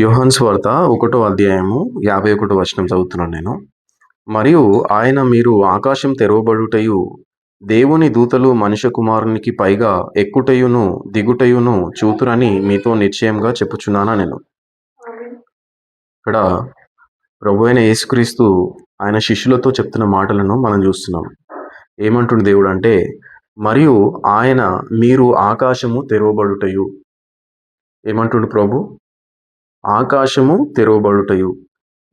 యోహాను సువార్త 1 అధ్యాయము 51 వచనం చదువుతున్నాను నేను. మరియు ఆయన మీరు ఆకాశం తెరవబడుటయు దేవుని దూతలు మనుష్య కుమారునికి పైగా ఎక్కుటయును దిగుటయును చూతురని మీతో నిశ్చయంగా చెప్పుచున్నానా నేను. ఇక్కడ ప్రభువైన యేసుక్రీస్తు ఆయన శిష్యులతో చెప్తున్న మాటలను మనం చూస్తున్నాం. ఏమంటుండు దేవుడు అంటే, మరియు ఆయన మీరు ఆకాశము తెరవబడుటయు. ఏమంటుండు ప్రభు? ఆకాశము తెరవబడుటయు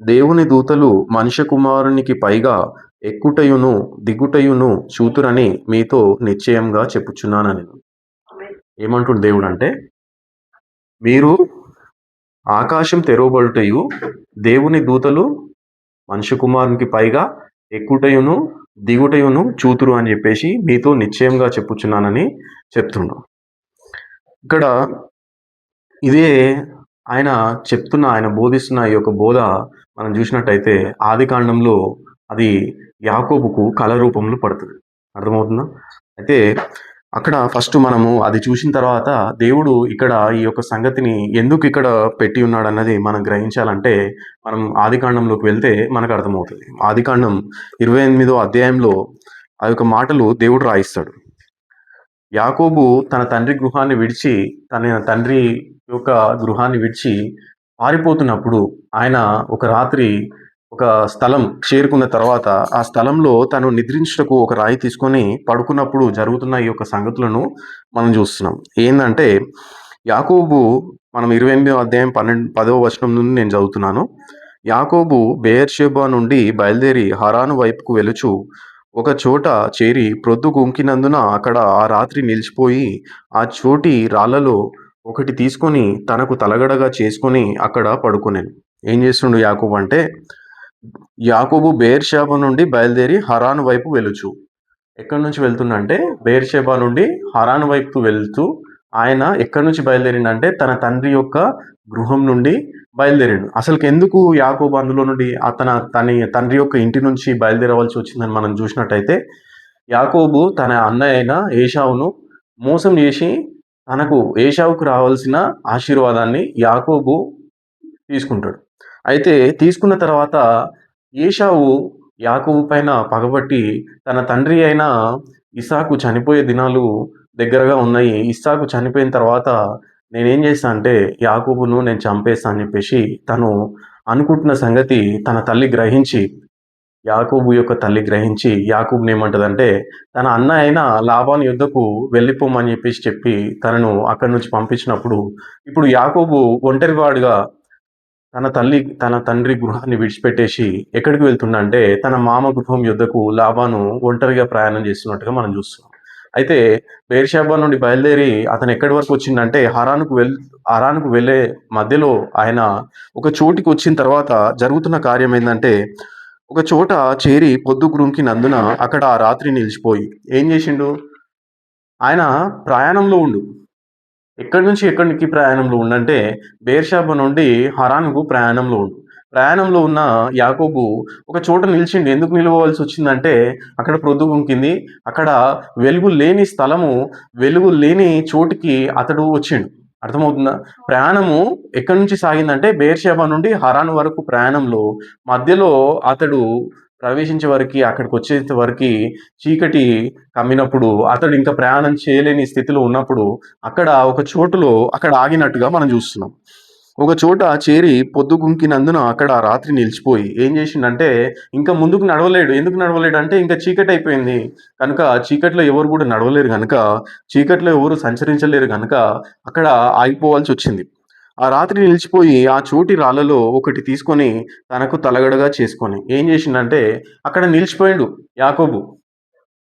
దేవుని దూతలు మనుష్య కుమారునికి పైగా ఎక్కుటయును దిగుటయును చూతురని మీతో నిశ్చయంగా చెప్పుచున్నానని. ఏమంటుండు దేవుడు అంటే, మీరు ఆకాశం తెరవబడుటయు దేవుని దూతలు మనుష్య కుమారునికి పైగా ఎక్కుటయును దిగుటయును చూతురు అని చెప్పేసి మీతో నిశ్చయంగా చెప్పుచున్నానని చెప్తున్నాం. ఇక్కడ ఇదే ఆయన చెప్తున్న, ఆయన బోధిస్తున్న ఈ యొక్క బోధ మనం చూసినట్టయితే ఆదికాండంలో అది యాకోబుకు కళ రూపంలో పడుతుంది. అర్థమవుతుందా? అయితే అక్కడ ఫస్ట్ మనము అది చూసిన తర్వాత దేవుడు ఇక్కడ ఈ యొక్క సంగతిని ఎందుకు ఇక్కడ పెట్టి ఉన్నాడు అన్నది మనం గ్రహించాలంటే మనం ఆదికాండంలోకి వెళ్తే మనకు అర్థమవుతుంది. ఆదికాండం 28వ అధ్యాయంలో ఆ యొక్క మాటలు దేవుడు రాయిస్తాడు. యాకోబు తన తండ్రి గృహాన్ని విడిచి, తన తండ్రి యొక్క గృహాన్ని విడిచి పారిపోతున్నప్పుడు ఆయన ఒక రాత్రి ఒక స్థలం చేరుకున్న తర్వాత ఆ స్థలంలో తను నిద్రించుటకు ఒక రాయి తీసుకొని పడుకున్నప్పుడు జరుగుతున్న ఈ యొక్క సంగతులను మనం చూస్తున్నాం. ఏంటంటే యాకోబు, మనం 28వ అధ్యాయం 10వ వచనం నుండి నేను చదువుతున్నాను. యాకోబు బెయేర్షెబా నుండి బయలుదేరి హరాను వైపుకు వెలుచు ఒక చోట చేరి ప్రొద్దు గుంకినందున అక్కడ ఆ రాత్రి నిలిచిపోయి ఆ చోటి రాళ్లలో ఒకటి తీసుకొని తనకు తలగడగా చేసుకొని అక్కడ పడుకునేను. ఏం చేస్తుండు యాకోబు అంటే, యాకోబు బెయేర్షెబా నుండి బయలుదేరి హరాను వైపు వెలుచు. ఎక్కడి నుంచి వెళ్తుండంటే బెయేర్షెబా నుండి హరాను వైపు వెళ్తూ ఆయన ఎక్కడి నుంచి బయలుదేరిండంటే తన తండ్రి యొక్క గృహం నుండి బయలుదేరాడు. అసలుకి ఎందుకు యాకోబు అందులో నుండి తన తండ్రి యొక్క ఇంటి నుంచి బయలుదేరవలసి వచ్చిందని మనం చూసినట్టయితే, యాకోబు తన అన్నయ్య అయిన ఏశావును మోసం చేసి తనకు ఏశావుకు రావాల్సిన ఆశీర్వాదాన్ని యాకోబు తీసుకుంటాడు. అయితే తీసుకున్న తర్వాత ఏశావు యాకోబు పైన పగబట్టి తన తండ్రి అయిన ఇస్సాకు చనిపోయే దినాలు దగ్గరగా ఉన్నాయి. ఇస్సాకు చనిపోయిన తర్వాత నేనేం చేస్తా అంటే యాకోబును నేను చంపేస్తా అని చెప్పేసి తను అనుకుంటున్న సంగతి తన తల్లి గ్రహించి, యాకోబు యొక్క తల్లి గ్రహించి యాకోబుని ఏమంటదంటే తన అన్న అయిన లాబాను యుద్ధకు వెళ్ళిపోమని చెప్పి తనను అక్కడి నుంచి పంపించినప్పుడు ఇప్పుడు యాకోబు ఒంటరివాడుగా తన తండ్రి గృహాన్ని విడిచిపెట్టేసి ఎక్కడికి వెళ్తుండంటే తన మామ గృహం యుద్ధకు లాబాను ఒంటరిగా ప్రయాణం చేస్తున్నట్టుగా మనం చూస్తున్నాం. అయితే బెయేర్షెబా నుండి బయలుదేరి అతను ఎక్కడి వరకు వచ్చిందంటే హరానుకు వెళ్ళే మధ్యలో ఆయన ఒక చోటికి వచ్చిన తర్వాత జరుగుతున్న కార్యం ఏంటంటే, ఒక చోట చేరి పొద్దు గుంకినందున అక్కడ ఆ రాత్రి నిలిచిపోయి ఏం చేసిండు, ఆయన ప్రయాణంలో ఉండు. ఎక్కడి నుంచి ఎక్కడికి ప్రయాణంలో ఉండంటే బెయేర్షెబా నుండి హరానుకు ప్రయాణంలో ఉండు. ప్రయాణంలో ఉన్న యాకోబు ఒక చోట నిలిచిండు. ఎందుకు నిలవవలసి వచ్చిందంటే అక్కడ ప్రొద్దు గుంకింది, అక్కడ వెలుగు లేని స్థలము, వెలుగు లేని చోటికి అతడు వచ్చిండు. అర్థమవుతుందా? ప్రయాణము ఎక్కడి నుంచి సాగిందంటే బెయేర్షెబా నుండి హరాను వరకు ప్రయాణంలో మధ్యలో అతడు ప్రవేశించే వరకు, అక్కడికి వచ్చే వరకు చీకటి కమ్మినప్పుడు అతడు ఇంకా ప్రయాణం చేయలేని స్థితిలో ఉన్నప్పుడు అక్కడ ఒక చోటులో అక్కడ ఆగినట్టుగా మనం చూస్తున్నాం. ఒక చోట చేరి పొద్దు గుంకినందున అక్కడ రాత్రి నిలిచిపోయి ఏం చేసిండంటే ఇంకా ముందుకు నడవలేడు. ఎందుకు నడవలేడు అంటే ఇంకా చీకటి అయిపోయింది కనుక, చీకట్లో ఎవరు కూడా నడవలేరు కనుక, చీకట్లో ఎవరు సంచరించలేరు కనుక అక్కడ ఆగిపోవాల్సి వచ్చింది. ఆ రాత్రి నిలిచిపోయి ఆ చోటి రాళ్ళలో ఒకటి తీసుకొని తనకు తలగడగా చేసుకొని ఏం చేసిండంటే అక్కడ నిలిచిపోయిండు యాకోబు.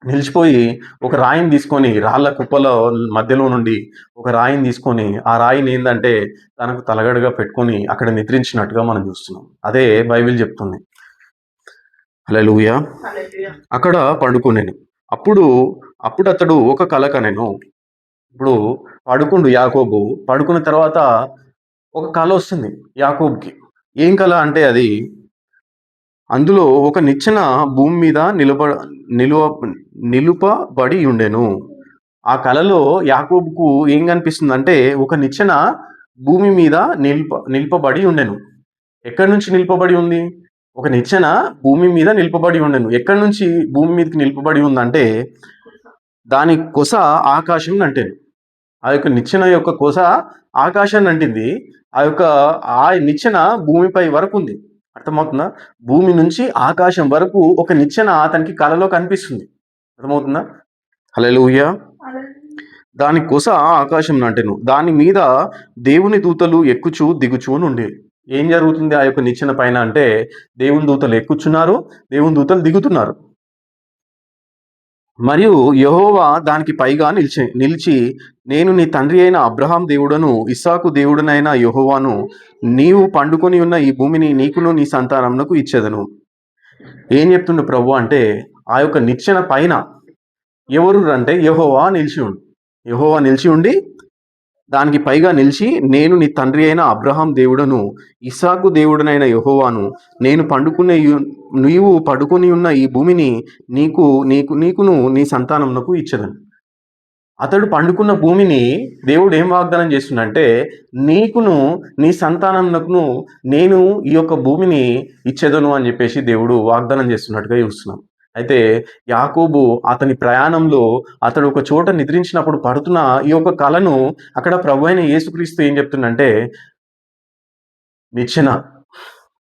నిలిచిపోయి ఒక రాయిని తీసుకొని, రాళ్ళ కుప్పల మధ్యలో నుండి ఒక రాయిని తీసుకొని ఆ రాయిని ఏంటంటే తనకు తలగడగా పెట్టుకొని అక్కడ నిద్రించినట్టుగా మనం చూస్తున్నాం. అదే బైబిల్ చెప్తుంది. హల్లెలూయా. అక్కడ పడుకునేను. అప్పుడు అతడు ఒక కల కనెను. ఇప్పుడు పడుకుండు యాకోబు. పడుకున్న తర్వాత ఒక కల వస్తుంది యాకోబుకి. ఏం కల అంటే అది, అందులో ఒక నిచ్చెన భూమి మీద నిలుపబడి ఉండెను. ఆ కలలో యాకోబుకు ఏం కనిపిస్తుందంటే ఒక నిచ్చెన భూమి మీద నిల్పబడి ఉండెను. ఎక్కడి నుంచి నిల్పబడి ఉంది? ఒక నిచ్చెన భూమి మీద నిల్పబడి ఉండెను. ఎక్కడి నుంచి భూమి మీదకి నిల్పబడి ఉందంటే దాని కొస ఆకాశం అంటేను. ఆ యొక్క నిచ్చెన యొక్క కొస ఆకాశాన్ని అంటింది. ఆ నిచ్చెన భూమిపై వరకు ఉంది. అర్థమవుతుందా? భూమి నుంచి ఆకాశం వరకు ఒక నిచ్చెన అతనికి కలలో కనిపిస్తుంది. అర్థమవుతుందా? హల్లెలూయా. దాని కొస ఆకాశం అంటెను. దాని మీద దేవుని దూతలు ఎక్కుచూ దిగుచూ నుండి. ఏం జరుగుతుంది ఆ యొక్క నిచ్చెన పైన అంటే దేవుని దూతలు ఎక్కుచున్నారు, దేవుని దూతలు దిగుతున్నారు. మరియు యెహోవా దానికి పైగా నిలిచి నేను నీ తండ్రి అయిన అబ్రహాం దేవుడను ఇస్సాకు దేవుడనైన యెహోవాను నీవు పండుకొని ఉన్న ఈ భూమిని నీకును నీ సంతానమునకు ఇచ్చేదను. ఏం చెప్తుండు ప్రభు అంటే ఆ యొక్క నిచ్చెన పైన ఎవరు అంటే యెహోవా నిలిచి ఉండి దానికి పైగా నిలిచి నేను నీ తండ్రి అయిన అబ్రహాం దేవుడను ఇస్సాకు దేవుడనైన యెహోవాను నీవు పడుకొని ఉన్న ఈ భూమిని నీకును నీ సంతానమునకు ఇచ్చేదను. అతడు పండుకున్న భూమిని దేవుడు ఏం వాగ్దానం చేస్తుందంటే నీకును నీ సంతానమునకును నేను ఈ యొక్క భూమిని ఇచ్చేదను అని చెప్పేసి దేవుడు వాగ్దానం చేస్తున్నట్టుగా చూస్తున్నాం. అయితే యాకోబు అతని ప్రయాణంలో అతడు ఒక చోట నిద్రించినప్పుడు పడుతున్న ఈ యొక్క కలను అక్కడ ప్రభువైన యేసుక్రీస్తు ఏం చెప్తుందంటే నిచ్చెన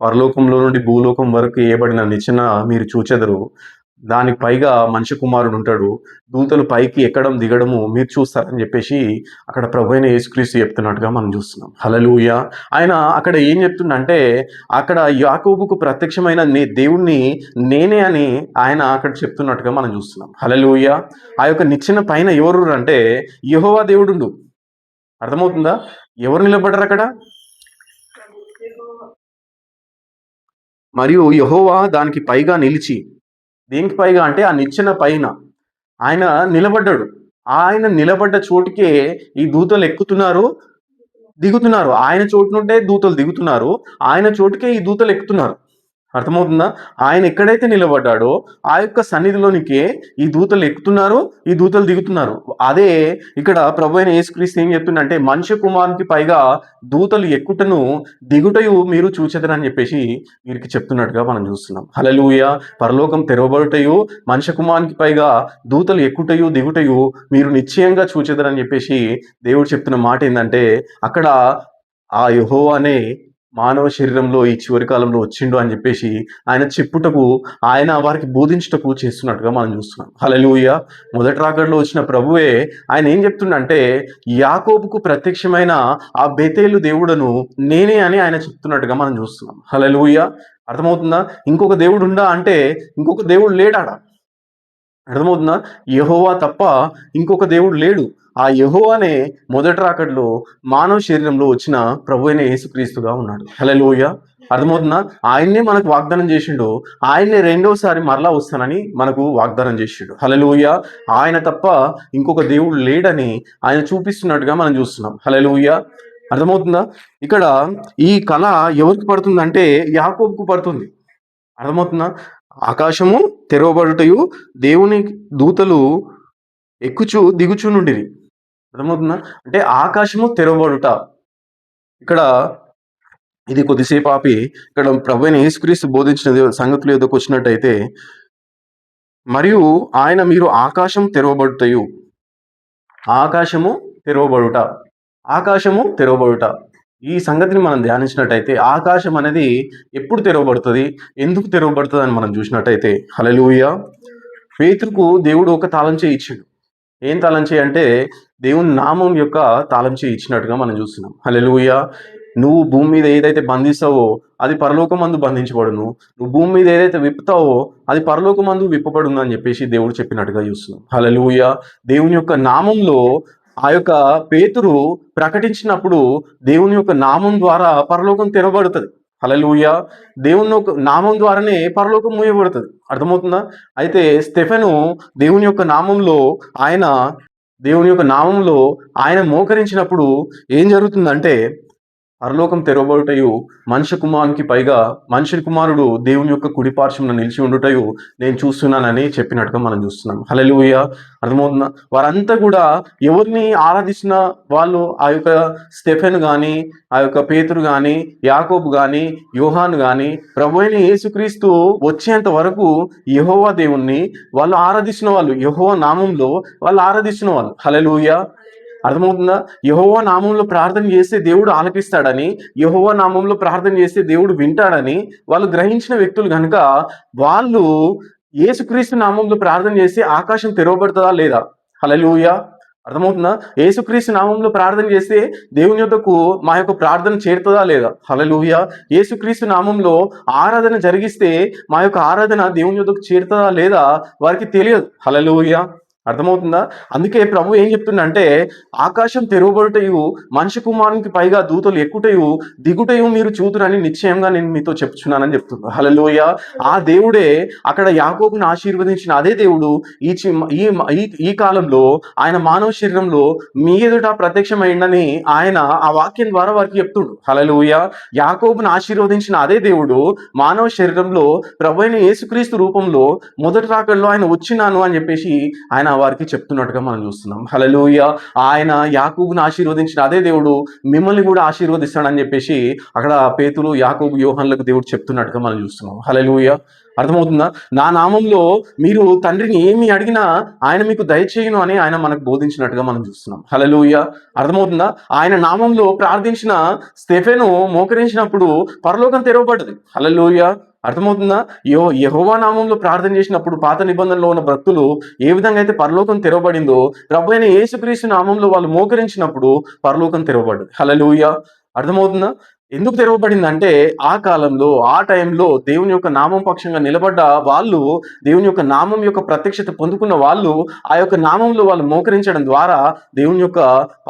పరలోకంలో నుండి భూలోకం వరకు వేయబడిన నిచ్చెన మీరు చూచెదరు. దానికి పైగా మనిషి కుమారుడు ఉంటాడు. దూతలు పైకి ఎక్కడం దిగడము మీరు చూస్తారని చెప్పేసి అక్కడ ప్రభువైన యేసుక్రీస్తు చెప్తున్నట్టుగా మనం చూస్తున్నాం. హల్లెలూయా. ఆయన అక్కడ ఏం చెప్తుండంటే అక్కడ యాకోబుకు ప్రత్యక్షమైన దేవుణ్ణి నేనే అని ఆయన అక్కడ చెప్తున్నట్టుగా మనం చూస్తున్నాం. హల్లెలూయా. ఆ యొక్క నిచ్చెన పైన ఎవరు అంటే యెహోవా దేవుడు. అర్థమవుతుందా? ఎవరు నిలబడ్డారు అక్కడ? మరియు యెహోవా దానికి పైగా నిలిచి, దేనికి పైగా అంటే ఆ నిచ్చెన పైన ఆయన నిలబడ్డాడు. ఆయన నిలబడ్డ చోటుకే ఈ దూతలు ఎక్కుతున్నారు, దిగుతున్నారు. ఆయన చోటు నుండే దూతలు దిగుతున్నారు, ఆయన చోటుకే ఈ దూతలు ఎక్కుతున్నారు. అర్థమవుతుందా? ఆయన ఎక్కడైతే నిలబడ్డాడో ఆ యొక్క సన్నిధిలోనికే ఈ దూతలు ఎక్కుతున్నారు, ఈ దూతలు దిగుతున్నారు. అదే ఇక్కడ ప్రభువైన యేసుక్రీస్తు ఏం చెప్తుందంటే మనిషి కుమారునికి పైగా దూతలు ఎక్కుటను దిగుటయు మీరు చూచెదరని చెప్పేసి వీరికి చెప్తున్నట్టుగా మనం చూస్తున్నాం. హల్లెలూయా. పరలోకం తెరవబడుటయు మనిషి కుమారునికి పైగా దూతలు ఎక్కుటయు దిగుటయు మీరు నిశ్చయంగా చూచెదరని చెప్పేసి దేవుడు చెప్తున్న మాట ఏంటంటే అక్కడ ఆ యెహోవానే మానవ శరీరంలో ఈ చివరి కాలంలో వచ్చిండు అని చెప్పేసి ఆయన చెప్పుటకు, ఆయన వారికి బోధించుటకు చేస్తున్నట్టుగా మనం చూస్తున్నాం. హల్లెలూయా. మొదటి రాకడలో వచ్చిన ప్రభువే ఆయన ఏం చెప్తుండంటే యాకోబుకు ప్రత్యక్షమైన ఆ బేతేలు దేవుడను నేనే అని ఆయన చెప్తున్నట్టుగా మనం చూస్తున్నాం. హల్లెలూయా. అర్థమవుతుందా? ఇంకొక దేవుడు ఉందా అంటే ఇంకొక దేవుడు లేడాడ. అర్థమవుతుందా? యెహోవా తప్ప ఇంకొక దేవుడు లేడు. ఆ యెహోవానే మొదటి రాకడలో మానవ శరీరంలో వచ్చిన ప్రభువైన యేసుక్రీస్తుగా ఉన్నాడు. హల్లెలూయా. అర్థమవుతుందా? ఆయన్నే మనకు వాగ్దానం చేసిండు. ఆయన్నే రెండోసారి మరలా వస్తానని మనకు వాగ్దానం చేసిండు. హల్లెలూయా. ఆయన తప్ప ఇంకొక దేవుడు లేడని ఆయన చూపిస్తున్నట్టుగా మనం చూస్తున్నాం. హల్లెలూయా. అర్థమవుతుందా? ఇక్కడ ఈ కళ ఎవరికి పడుతుందంటే యాకోబుకు పడుతుంది. అర్థమవుతుందా? ఆకాశము తెరవబడుటయు దేవుని దూతలు ఎక్కుచు దిగుచు నుండిరి. అర్థమవుతుందా? అంటే ఆకాశము తెరవబడుట. ఇక్కడ ఇది కొద్దిసేపు ఆపి ఇక్కడ ప్రభువైన యేసుక్రీస్తు బోధించిన సంగతులు ఏదోకి వచ్చినట్టయితే మరియు ఆయన మీరు ఆకాశం తెరవబడుటయు, ఆకాశము తెరవబడుట, ఆకాశము తెరవబడుట. ఈ సంగతిని మనం ధ్యానించినట్టయితే ఆకాశం అనేది ఎప్పుడు తెరవబడుతుంది, ఎందుకు తెరవబడుతుంది అని మనం చూసినట్టయితే హల్లెలూయా. పేతురుకు దేవుడు ఒక తాళం చేయి ఇచ్చాడు. ఏం తాళం చేయి అంటే దేవుని నామం యొక్క తాళం చేయి ఇచ్చినట్టుగా మనం చూస్తున్నాం. హల్లెలూయా. నువ్వు భూమి మీద ఏదైతే బంధిస్తావో అది పరలోకమందు బంధించబడును, నువ్వు భూమి మీద ఏదైతే విప్పుతావో అది పరలోకమందు విప్పబడును అని చెప్పేసి దేవుడు చెప్పినట్టుగా చూస్తున్నాం. హల్లెలూయా. దేవుని యొక్క నామంలో ఆ యొక్క పేతురు ప్రకటించినప్పుడు దేవుని యొక్క నామం ద్వారా పరలోకం తెరవబడుతుంది. హల్లెలూయా. దేవుని యొక్క నామం ద్వారానే పరలోకం మూయబడుతుంది. అర్థమవుతుందా? అయితే స్టెఫెను దేవుని యొక్క నామంలో ఆయన మోకరించినప్పుడు ఏం జరుగుతుందంటే పరలోకం తెరవబడుటయు మనుష్య కుమారునికి పైగా మనుష్య కుమారుడు దేవుని యొక్క కుడి పార్శ్వమున నిలిచి ఉండుటయు నేను చూస్తున్నానని చెప్పినట్టుగా మనం చూస్తున్నాం. హల్లెలూయా. అర్థమవుతుందా? వారంతా కూడా ఎవరిని ఆరాధిస్తున్న వాళ్ళు ఆ యొక్క స్టెఫెను కానీ, ఆ యొక్క పేతురు కానీ, యాకోబు కానీ, యోహాను కానీ ప్రభువైన యేసుక్రీస్తు వచ్చేంత వరకు యెహోవా దేవుణ్ణి వాళ్ళు ఆరాధిస్తున్న వాళ్ళు, యెహోవా నామంలో వాళ్ళు ఆరాధిస్తున్న వాళ్ళు. హల్లెలూయా. అర్థమవుతుందా? యెహోవా నామంలో ప్రార్థన చేస్తే దేవుడు ఆలకిస్తాడని, యెహోవా నామంలో ప్రార్థన చేస్తే దేవుడు వింటాడని వాళ్ళు గ్రహించిన వ్యక్తులు కనుక వాళ్ళు యేసుక్రీస్తు నామంలో ప్రార్థన చేస్తే ఆకాశం తెరవబడుతుందా లేదా? హల్లెలూయా. అర్థమవుతుందా? యేసుక్రీస్తు నామంలో ప్రార్థన చేస్తే దేవుని యొద్దకు మా యొక్క ప్రార్థన చేరుతుందా లేదా? హల్లెలూయా. యేసుక్రీస్తు నామంలో ఆరాధన జరిగిస్తే మా యొక్క ఆరాధన దేవుని యొద్దకు చేరుతుందా లేదా వారికి తెలియదు. హల్లెలూయా. అర్థమవుతుందా? అందుకే ప్రభు ఏం చెప్తుందంటే, ఆకాశం తెరవబడుటయు మనిషి కుమారునికి పైగా దూతలు ఎక్కుటయు దిగుటయు మీరు చూతురని నిశ్చయంగా నేను మీతో చెప్తున్నానని చెప్తున్నాను. హల్లెలూయా. ఆ దేవుడే అక్కడ యాకోబును ఆశీర్వదించిన అదే దేవుడు ఈ కాలంలో ఆయన మానవ శరీరంలో మీ ఎదుట ప్రత్యక్షమైందని ఆయన ఆ వాక్యం ద్వారా వారికి చెప్తుండు. హల్లెలూయా. యాకోబును ఆశీర్వదించిన అదే దేవుడు మానవ శరీరంలో ప్రభువైన యేసుక్రీస్తు రూపంలో మొదటి రాకడలో ఆయన వచ్చినాను అని చెప్పేసి ఆయన వారికి చెప్తున్నట్టుగా మనం చూస్తున్నాం. హల్లెలూయా. ఆయన యాకోబును ఆశీర్వదించిన అదే దేవుడు మిమ్మల్ని కూడా ఆశీర్వదిస్తాడని చెప్పేసి అక్కడ పేతురు, యాకోబు, యోహానులకు దేవుడు చెప్తున్నట్టుగా మనం చూస్తున్నాం. హల్లెలూయా. అర్థమవుతుందా? నా నామంలో మీరు తండ్రిని ఏమి అడిగినా ఆయన మీకు దయచేయును అని ఆయన మనకు బోధించినట్టుగా మనం చూస్తున్నాం. హల్లెలూయా. అర్థమవుతుందా? ఆయన నామంలో ప్రార్థించిన స్టెఫెను మోకరించినప్పుడు పరలోకం తెరవబడ్డది. హల్లెలూయా. అర్థమవుతుందా? యెహోవా నామంలో ప్రార్థన చేసినప్పుడు పాత నిబంధనలో ఉన్న భక్తులు ఏ విధంగా అయితే పరలోకం తెరవబడిందో ప్రభువైన యేసుక్రీస్తు నామంలో వాళ్ళు మోకరించినప్పుడు పరలోకం తెరవబడ్డది. హల్లెలూయా. అర్థమవుతుందా? ఎందుకు తెరవబడిందంటే ఆ కాలంలో ఆ టైంలో దేవుని యొక్క నామం పక్షంగా నిలబడ్డ వాళ్ళు, దేవుని యొక్క నామం యొక్క ప్రత్యక్షత పొందుకున్న వాళ్ళు ఆ యొక్క నామంలో వాళ్ళు మోకరించడం ద్వారా దేవుని యొక్క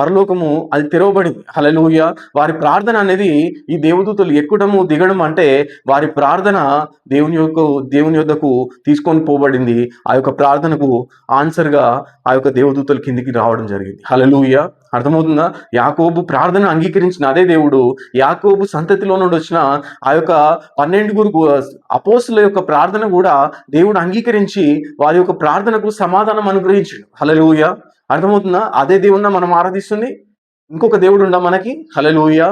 పరలోకము అది తెరవబడింది. హల్లెలూయా. వారి ప్రార్థన అనేది ఈ దేవదూతలు ఎక్కువడము దిగడం అంటే వారి ప్రార్థన దేవుని యొద్దకు తీసుకొని పోబడింది. ఆ యొక్క ప్రార్థనకు ఆన్సర్గా ఆ యొక్క దేవదూతలు కిందికి రావడం జరిగింది. హల్లెలూయా. అర్థమవుతుందా? యాకోబు ప్రార్థన అంగీకరించిన అదే దేవుడు యాకోబు సంతతిలో నుండి వచ్చిన ఆ యొక్క 12 అపోస్తుల యొక్క ప్రార్థన కూడా దేవుడు అంగీకరించి వారి యొక్క ప్రార్థనకు సమాధానం అనుగ్రహించాడు. హల్లెలూయా. అర్థమవుతుందా? అదే దేవుణ్ణి మనం ఆరాధిస్తుంది. ఇంకొక దేవుడు ఉందా మనకి? హల్లెలూయా.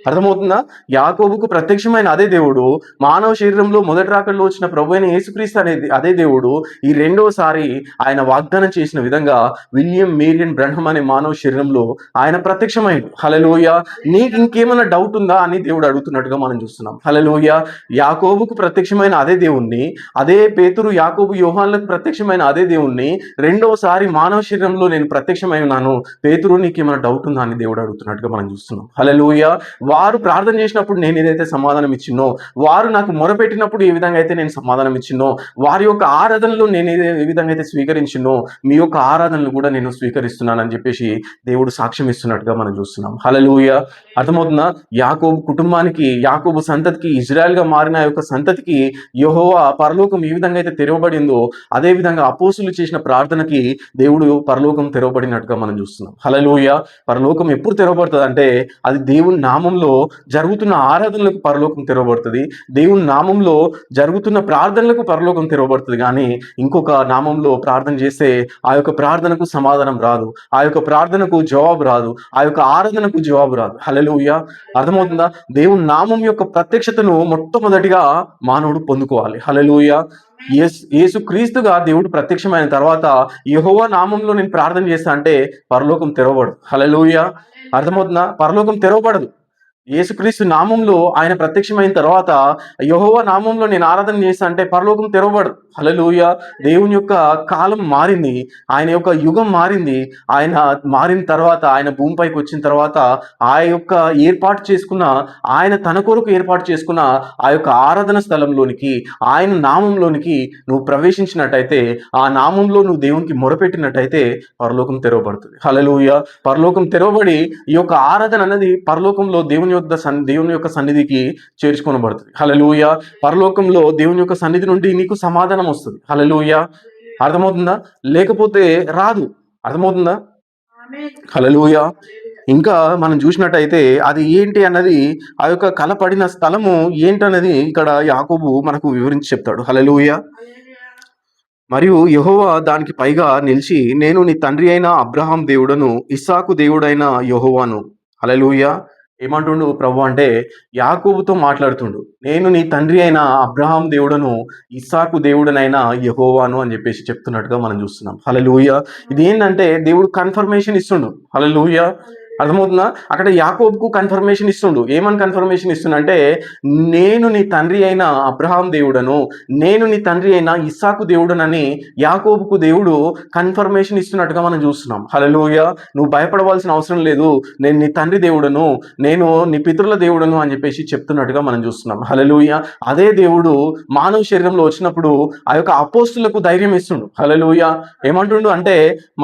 అర్థమవుతుందా? యాకోబుకు ప్రత్యక్షమైన అదే దేవుడు మానవ శరీరంలో మొదటి రాకడలో వచ్చిన ప్రభువైన యేసుక్రీస్తు అనేది అదే దేవుడు ఈ రెండోసారి ఆయన వాగ్దానం చేసిన విధంగా విలియం మేరియన్ బ్రహ్మ అనే మానవ శరీరంలో ఆయన ప్రత్యక్షమైంది. హల్లెలూయా. నీకు ఇంకేమైనా డౌట్ ఉందా అని దేవుడు అడుగుతున్నట్టుగా మనం చూస్తున్నాం. హల్లెలూయా. యాకోబుకు ప్రత్యక్షమైన అదే దేవుణ్ణి, అదే పేతురు, యాకోబు, యోహానులకు ప్రత్యక్షమైన అదే దేవుణ్ణి రెండోసారి మానవ శరీరంలో నేను ప్రత్యక్షమై ఉన్నాను, పేతురు నీకేమైనా డౌట్ ఉందా అని దేవుడు అడుగుతున్నట్టుగా మనం చూస్తున్నాం. హల్లెలూయా. వారు ప్రార్థన చేసినప్పుడు నేను ఏదైతే సమాధానం ఇచ్చినో, వారు నాకు మొరపెట్టినప్పుడు ఏ విధంగా అయితే నేను సమాధానం ఇచ్చినో, వారి యొక్క ఆరాధనలు నేను ఏ విధంగా అయితే స్వీకరించినో మీ యొక్క ఆరాధనలు కూడా నేను స్వీకరిస్తున్నానని చెప్పేసి దేవుడు సాక్ష్యం ఇస్తున్నట్టుగా మనం చూస్తున్నాం. హల్లెలూయా. అర్థమవుతుందా? యాకోబు కుటుంబానికి, యాకోబు సంతతికి, ఇజ్రాయెల్గా మారిన యొక్క సంతతికి యెహోవా పరలోకం ఏ విధంగా అయితే తెరవబడిందో అదే విధంగా అపోస్తులు చేసిన ప్రార్థనకి దేవుడు పరలోకం తెరవబడినట్టుగా మనం చూస్తున్నాం. హల్లెలూయా. పరలోకం ఎప్పుడు తెరవబడుతుంది అంటే అది దేవుని నామంలో జరుగుతున్న ఆరాధనలకు పరలోకం తెరవబడుతుంది. దేవుని నామంలో జరుగుతున్న ప్రార్థనలకు పరలోకం తెరవబడుతుంది. కానీ ఇంకొక నామంలో ప్రార్థన చేస్తే ఆ యొక్క ప్రార్థనకు సమాధానం రాదు, ఆ యొక్క ప్రార్థనకు జవాబు రాదు, ఆ యొక్క ఆరాధనకు జవాబు రాదు. హల్లెలూయా. అర్థమవుతుందా? దేవుని నామం యొక్క ప్రత్యక్షతను మొట్టమొదటిగా మానవుడు పొందుకోవాలి. హల్లెలూయా. యేసుక్రీస్తుగా దేవుడు ప్రత్యక్షమైన తర్వాత యెహోవా నామంలో నేను ప్రార్థన చేస్తా అంటే పరలోకం తెరవబడదు. హల్లెలూయా. అర్థమవుతుందా? పరలోకం తెరవబడదు. యేసుక్రీస్తు నామంలో ఆయన ప్రత్యక్షమైన తర్వాత యెహోవా నామంలో నేను ఆరాధన చేస్తా అంటే పరలోకం తెరవబడదు. హల్లెలూయా. దేవుని యొక్క కాలం మారింది, ఆయన యొక్క యుగం మారింది. ఆయన మారిన తర్వాత, ఆయన భూమిపైకి వచ్చిన తర్వాత ఆ యొక్క ఏర్పాటు చేసుకున్న, ఆయన తన కొరకు ఏర్పాటు చేసుకున్న ఆ యొక్క ఆరాధన స్థలంలోనికి, ఆయన నామంలోనికి నువ్వు ప్రవేశించినట్టయితే, ఆ నామంలో నువ్వు దేవునికి మొరపెట్టినట్టయితే పరలోకం తెరవబడుతుంది. హల్లెలూయా. పరలోకం తెరవబడి ఈ యొక్క ఆరాధన అనేది పరలోకంలో దేవుని యొక్క సన్నిధికి చేర్చుకొనబడుతుంది. హల్లెలూయా. పరలోకంలో దేవుని యొక్క సన్నిధి నుండి నీకు సమాధానం వస్తుంది. హల్లెలూయా. అర్థమవుతుందా? లేకపోతే రాదు. అర్థమవుతుందా? హల్లెలూయా. ఇంకా మనం చూసినట్టయితే అది ఏంటి అన్నది, ఆ యొక్క కల పడిన స్థలము ఏంటన్నది ఇక్కడ యాకోబు మనకు వివరించి చెప్తాడు. హల్లెలూయా. మరియు యెహోవా దానికి పైగా నిలిచి, నేను నీ తండ్రి అయిన అబ్రహాం దేవుడను, ఇస్సాకు దేవుడైన యెహోవాను. హల్లెలూయా. ఏమంటుండు ప్రభు అంటే, యాకోబుతో మాట్లాడుతుండు. నేను నీ తండ్రి అయిన అబ్రహాం దేవుడను, ఇస్సాకు దేవుడనైన యెహోవాను అని చెప్పేసి చెప్తున్నట్టుగా మనం చూస్తున్నాం. హల్లెలూయా. ఇదేంటంటే దేవుడు కన్ఫర్మేషన్ ఇస్తుండు. హల్లెలూయా. అర్థమవుతుందా? అక్కడ యాకోబుకు కన్ఫర్మేషన్ ఇస్తుండు. ఏమని కన్ఫర్మేషన్ ఇస్తుండంటే, నేను నీ తండ్రి అయిన అబ్రహాం దేవుడను, నేను నీ తండ్రి అయిన ఇస్సాకు దేవుడనని యాకోబుకు దేవుడు కన్ఫర్మేషన్ ఇస్తున్నట్టుగా మనం చూస్తున్నాం. హల్లెలూయా. నువ్వు భయపడవలసిన అవసరం లేదు, నేను నీ తండ్రి దేవుడను, నేను నీ పితరుల దేవుడను అని చెప్పేసి చెప్తున్నట్టుగా మనం చూస్తున్నాం. హల్లెలూయా. అదే దేవుడు మానవ శరీరంలో వచ్చినప్పుడు ఆ యొక్క అపోస్తులకు ధైర్యం ఇస్తుండు. హల్లెలూయా. ఏమంటుండు అంటే,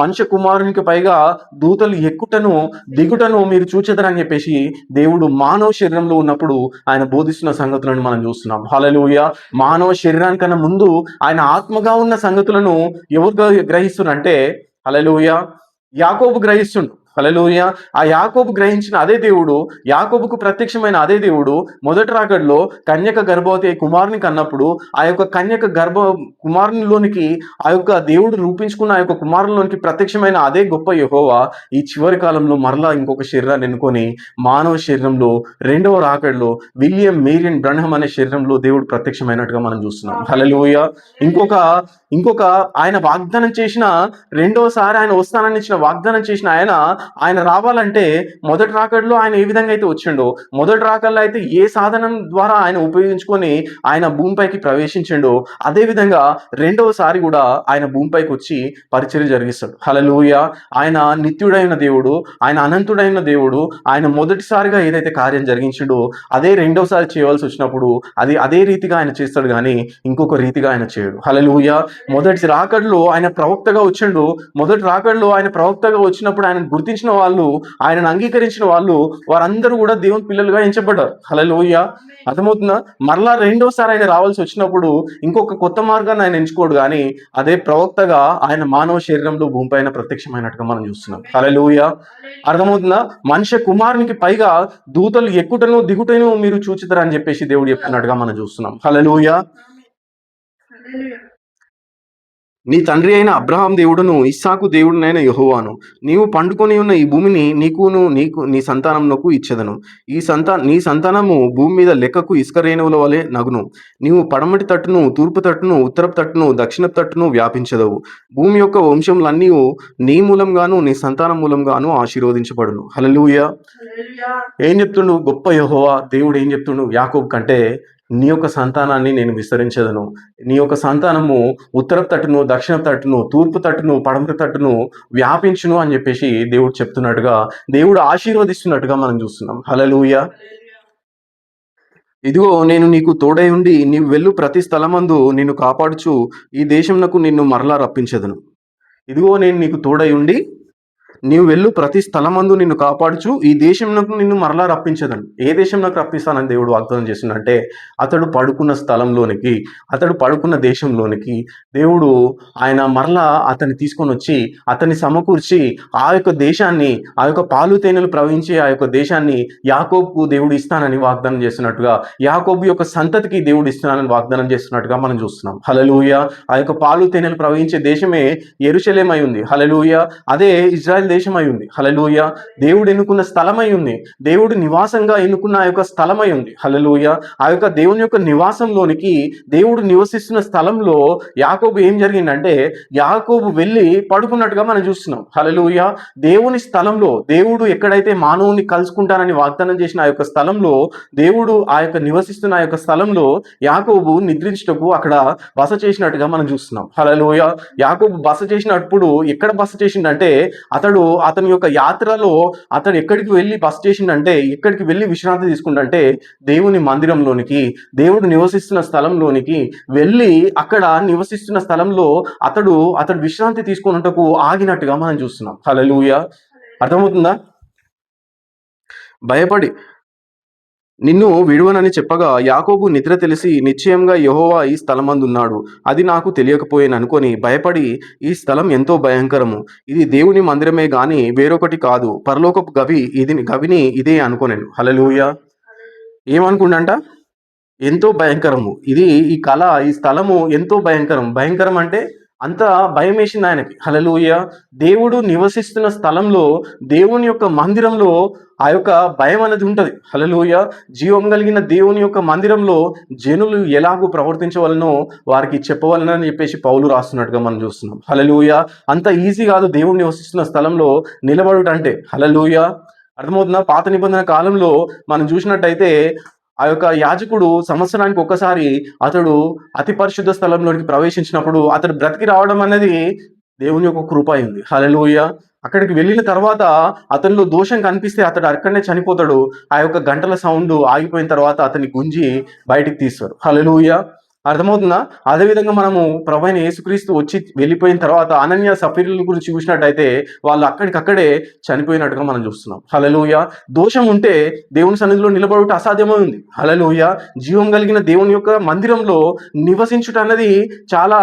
మనుష్య కుమారునికి పైగా దూతలు ఎక్కుటను దిగుటను మీరు చూచెదరని చెప్పేసి దేవుడు మానవ శరీరంలో ఉన్నప్పుడు ఆయన బోధిస్తున్న సంగతులను మనం చూస్తున్నాం. హల్లెలూయా. మానవ శరీరానికన్నా ముందు ఆయన ఆత్మగా ఉన్న సంగతులను ఎవరు గ్రహిస్తున్నారంటే, హల్లెలూయా, యాకోబు గ్రహిస్తుండు. హల్లెలూయా. ఆ యాకోబు గ్రహించిన అదే దేవుడు, యాకోబుకు ప్రత్యక్షమైన అదే దేవుడు మొదటి రాకడలో కన్యక గర్భవతి కుమారుని కన్నప్పుడు ఆ యొక్క కన్యక కుమారునిలోనికి ఆ యొక్క దేవుడు రూపించుకున్న ఆ యొక్క కుమారునిలోనికి ప్రత్యక్షమైన అదే గొప్ప యెహోవా ఈ చివరి కాలంలో మరలా ఇంకొక శరీరాన్ని ఎన్నుకొని మానవ శరీరంలో రెండవ రాకడలో విలియం మేరియన్ బ్రన్హం అనే శరీరంలో దేవుడు ప్రత్యక్షమైనట్టుగా మనం చూస్తున్నాం. హల్లెలూయా. ఇంకొక ఇంకొక ఆయన వాగ్దానం చేసిన రెండోసారి ఆయన వస్తానని ఇచ్చిన వాగ్దానం చేసిన ఆయన రావాలంటే మొదటి రాకడలో ఆయన ఏ విధంగా అయితే వచ్చిండో, మొదటి రాకడలో అయితే ఏ సాధనం ద్వారా ఆయన ఉపయోగించుకొని ఆయన భూమిపైకి ప్రవేశించిండో, అదే విధంగా రెండవసారి కూడా ఆయన భూమిపైకి వచ్చి పరిచర్య జరిగిస్తాడు. హల్లెలూయా. ఆయన నిత్యుడైన దేవుడు, ఆయన అనంతుడైన దేవుడు. ఆయన మొదటిసారిగా ఏదైతే కార్యం జరిగించిండో అదే రెండోసారి చేయవలసి వచ్చినప్పుడు అదే రీతిగా ఆయన చేస్తాడు, కానీ ఇంకొక రీతిగా ఆయన చేయడు. హల్లెలూయా. మొదటి రాకడలో ఆయన ప్రవక్తగా వచ్చిండు. మొదటి రాకడలో ఆయన ప్రవక్తగా వచ్చినప్పుడు ఆయన గుర్తించిన వాళ్ళు, ఆయనను అంగీకరించిన వాళ్ళు, వారందరూ కూడా దేవుని పిల్లలుగా ఎంచబడ్డారు. హల్లెలూయా. అర్థమవుతుందా? మరలా రెండోసారి ఆయన రావాల్సి వచ్చినప్పుడు ఇంకొక కొత్త మార్గాన్ని ఆయన ఎంచుకోడు, కానీ అదే ప్రవక్తగా ఆయన మానవ శరీరంలో భూమిపైన ప్రత్యక్షమైనట్టుగా మనం చూస్తున్నాం. హల్లెలూయా. అర్థమవుతుందా? మనిషి కుమారునికి పైగా దూతలు ఎక్కుటను దిగుటను మీరు చూచుతారు అని చెప్పేసి దేవుడు చెప్తున్నట్టుగా మనం చూస్తున్నాం. హల్లెలూయా. నీ తండ్రి అయిన అబ్రహాం దేవుడును, ఇస్సాకు దేవుడునైన యెహోవాను, నీవు పండుకొని ఉన్న ఈ భూమిని నీకు నీ సంతానమునకు ఇచ్చెదను. నీ సంతానము భూమి మీద లెక్కకు ఇసుక రేణువుల వలె నగును. నీవు పడమటి తట్టును, తూర్పు తట్టును, ఉత్తరపు తట్టును, దక్షిణపు తట్టును వ్యాపించదవు. భూమి యొక్క వంశములన్నీ నీ మూలంగాను నీ సంతానం మూలంగాను ఆశీర్వదించబడును. హల్లెలూయా. ఏం చెప్తుండు గొప్ప యెహోవా దేవుడు? ఏం చెప్తుండు యాకోబు కంటే, నీ యొక్క సంతానాన్ని నేను విస్తరించదను, నీ యొక్క సంతానము ఉత్తరపు తట్టును, దక్షిణపు తట్టును, తూర్పు తట్టును, పడమటి తట్టును వ్యాపించును అని చెప్పేసి దేవుడు చెప్తున్నట్టుగా, దేవుడు ఆశీర్వదిస్తున్నట్టుగా మనం చూస్తున్నాం. హల్లెలూయా. ఇదిగో నేను నీకు తోడై ఉండి నీవు వెళ్ళు ప్రతి స్థలమందు నిన్ను కాపాడుచు ఈ దేశమునకు నిన్ను మరలా రప్పించెదను. ఇదిగో నేను నీకు తోడై ఉండి నీవు వెళ్ళు ప్రతి స్థలమందు నిన్ను కాపాడుచు ఈ దేశంలోకి నిన్ను మరలా రప్పించదను. ఏ దేశంలోకి రప్పిస్తానని దేవుడు వాగ్దానం చేస్తుందంటే, అతడు పడుకున్న స్థలంలోనికి, అతడు పడుకున్న దేశంలోనికి దేవుడు ఆయన మరలా అతన్ని తీసుకొని వచ్చి అతన్ని సమకూర్చి ఆ యొక్క దేశాన్ని, ఆ యొక్క పాలు తేనెలు ప్రవహించి ఆ యొక్క దేశాన్ని యాకోబుకు దేవుడు ఇస్తానని వాగ్దానం చేస్తున్నట్టుగా, యాకోబు యొక్క సంతతికి దేవుడు ఇస్తున్నానని వాగ్దానం చేస్తున్నట్టుగా మనం చూస్తున్నాం. హల్లెలూయా. ఆ యొక్క పాలు తేనెలు ప్రవహించే దేశమే యెరూషలేం అయి ఉంది. హల్లెలూయా. అదే ఇజ్రాయెల్ దేశం అయి ఉంది. హల్లెలూయా. దేవుడు ఎన్నుకున్న స్థలమై ఉంది. దేవుడు నివాసంగా ఎన్నుకున్న ఆ యొక్క స్థలమై ఉంది. హల్లెలూయా. ఆ యొక్క దేవుని యొక్క నివాసంలోనికి, దేవుడు నివసిస్తున్న స్థలంలో యాకోబు ఏం జరిగిందంటే, యాకోబు వెళ్ళి పడుకున్నట్టుగా మనం చూస్తున్నాం. హల్లెలూయా. దేవుని స్థలంలో, దేవుడు ఎక్కడైతే మానవుని కలుసుకుంటానని వాగ్దానం చేసిన ఆ యొక్క స్థలంలో, దేవుడు ఆ యొక్క నివసిస్తున్న ఆ యొక్క స్థలంలో యాకోబు నిద్రించుటకు అక్కడ బస చేసినట్టుగా మనం చూస్తున్నాం. హల్లెలూయా. యాకోబు బస చేసినప్పుడు ఎక్కడ బస చేసిండంటే, అతని యొక్క యాత్రలో అతడు ఎక్కడికి వెళ్ళి బస చేసిండంటే, ఎక్కడికి వెళ్ళి విశ్రాంతి తీసుకుంటే దేవుని మందిరంలోనికి, దేవుడు నివసిస్తున్న స్థలంలోనికి వెళ్ళి అక్కడ నివసిస్తున్న స్థలంలో అతడు విశ్రాంతి తీసుకున్నట్టుకు ఆగినట్టుగా మనం చూస్తున్నాం. హల్లెలూయా. అర్థమవుతుందా? భయపడి నిన్ను విడువనని చెప్పగా యాకోబు నిద్ర తెలిసి నిశ్చయంగా యెహోవా ఈ స్థలమందున్నాడు, అది నాకు తెలియకపోయేననుకొని భయపడి, ఈ స్థలం ఎంతో భయంకరము, ఇది దేవుని మందిరమే గాని వేరొకటి కాదు, పరలోకపు గవిని ఇదే అనుకొనెను. హల్లెలూయా. ఏమనుకుండంట? ఎంతో భయంకరము. ఈ కళ, ఈ స్థలము ఎంతో భయంకరం. భయంకరం అంటే అంత భయమేసింది ఆయనకి. హల్లెలూయా. దేవుడు నివసిస్తున్న స్థలంలో, దేవుని యొక్క మందిరంలో ఆ యొక్క భయం అనేది ఉంటది. హల్లెలూయా. జీవం కలిగిన దేవుని యొక్క మందిరంలో జనులు ఎలాగూ ప్రవర్తించవలనో వారికి చెప్పవలెనని చెప్పేసి పౌలు రాస్తున్నట్టుగా మనం చూస్తున్నాం. హల్లెలూయా. అంత ఈజీ కాదు దేవుడు నివసిస్తున్న స్థలంలో నిలబడుట అంటే. హల్లెలూయా. అర్థమవుతుందా? పాత నిబంధన కాలంలో మనం చూసినట్టయితే ఆ యొక్క యాజకుడు సంవత్సరానికి ఒక్కసారి అతడు అతి పరిశుద్ధ స్థలంలోనికి ప్రవేశించినప్పుడు అతడు బ్రతికి రావడం అనేది దేవుని యొక్క కృప అయింది. హల్లెలూయా. అక్కడికి వెళ్ళిన తర్వాత అతనిలో దోషం కనిపిస్తే అతడు అక్కడనే చనిపోతాడు. ఆ యొక్క గంటల సౌండ్ ఆగిపోయిన తర్వాత అతన్ని గుంజి బయటికి తీస్తారు. హల్లెలూయా. అర్థమవుతుందా? అదేవిధంగా మనము ప్రభువైన యేసుక్రీస్తు వచ్చి వెళ్ళిపోయిన తర్వాత అనన్య సఫీరుల గురించి చూసినట్టయితే వాళ్ళు అక్కడికక్కడే చనిపోయినట్టుగా మనం చూస్తున్నాం. హల్లెలూయా. దోషం ఉంటే దేవుని సన్నిధిలో నిలబడుట అసాధ్యమైంది. హల్లెలూయా. జీవం కలిగిన దేవుని యొక్క మందిరంలో నివసించుట అన్నది చాలా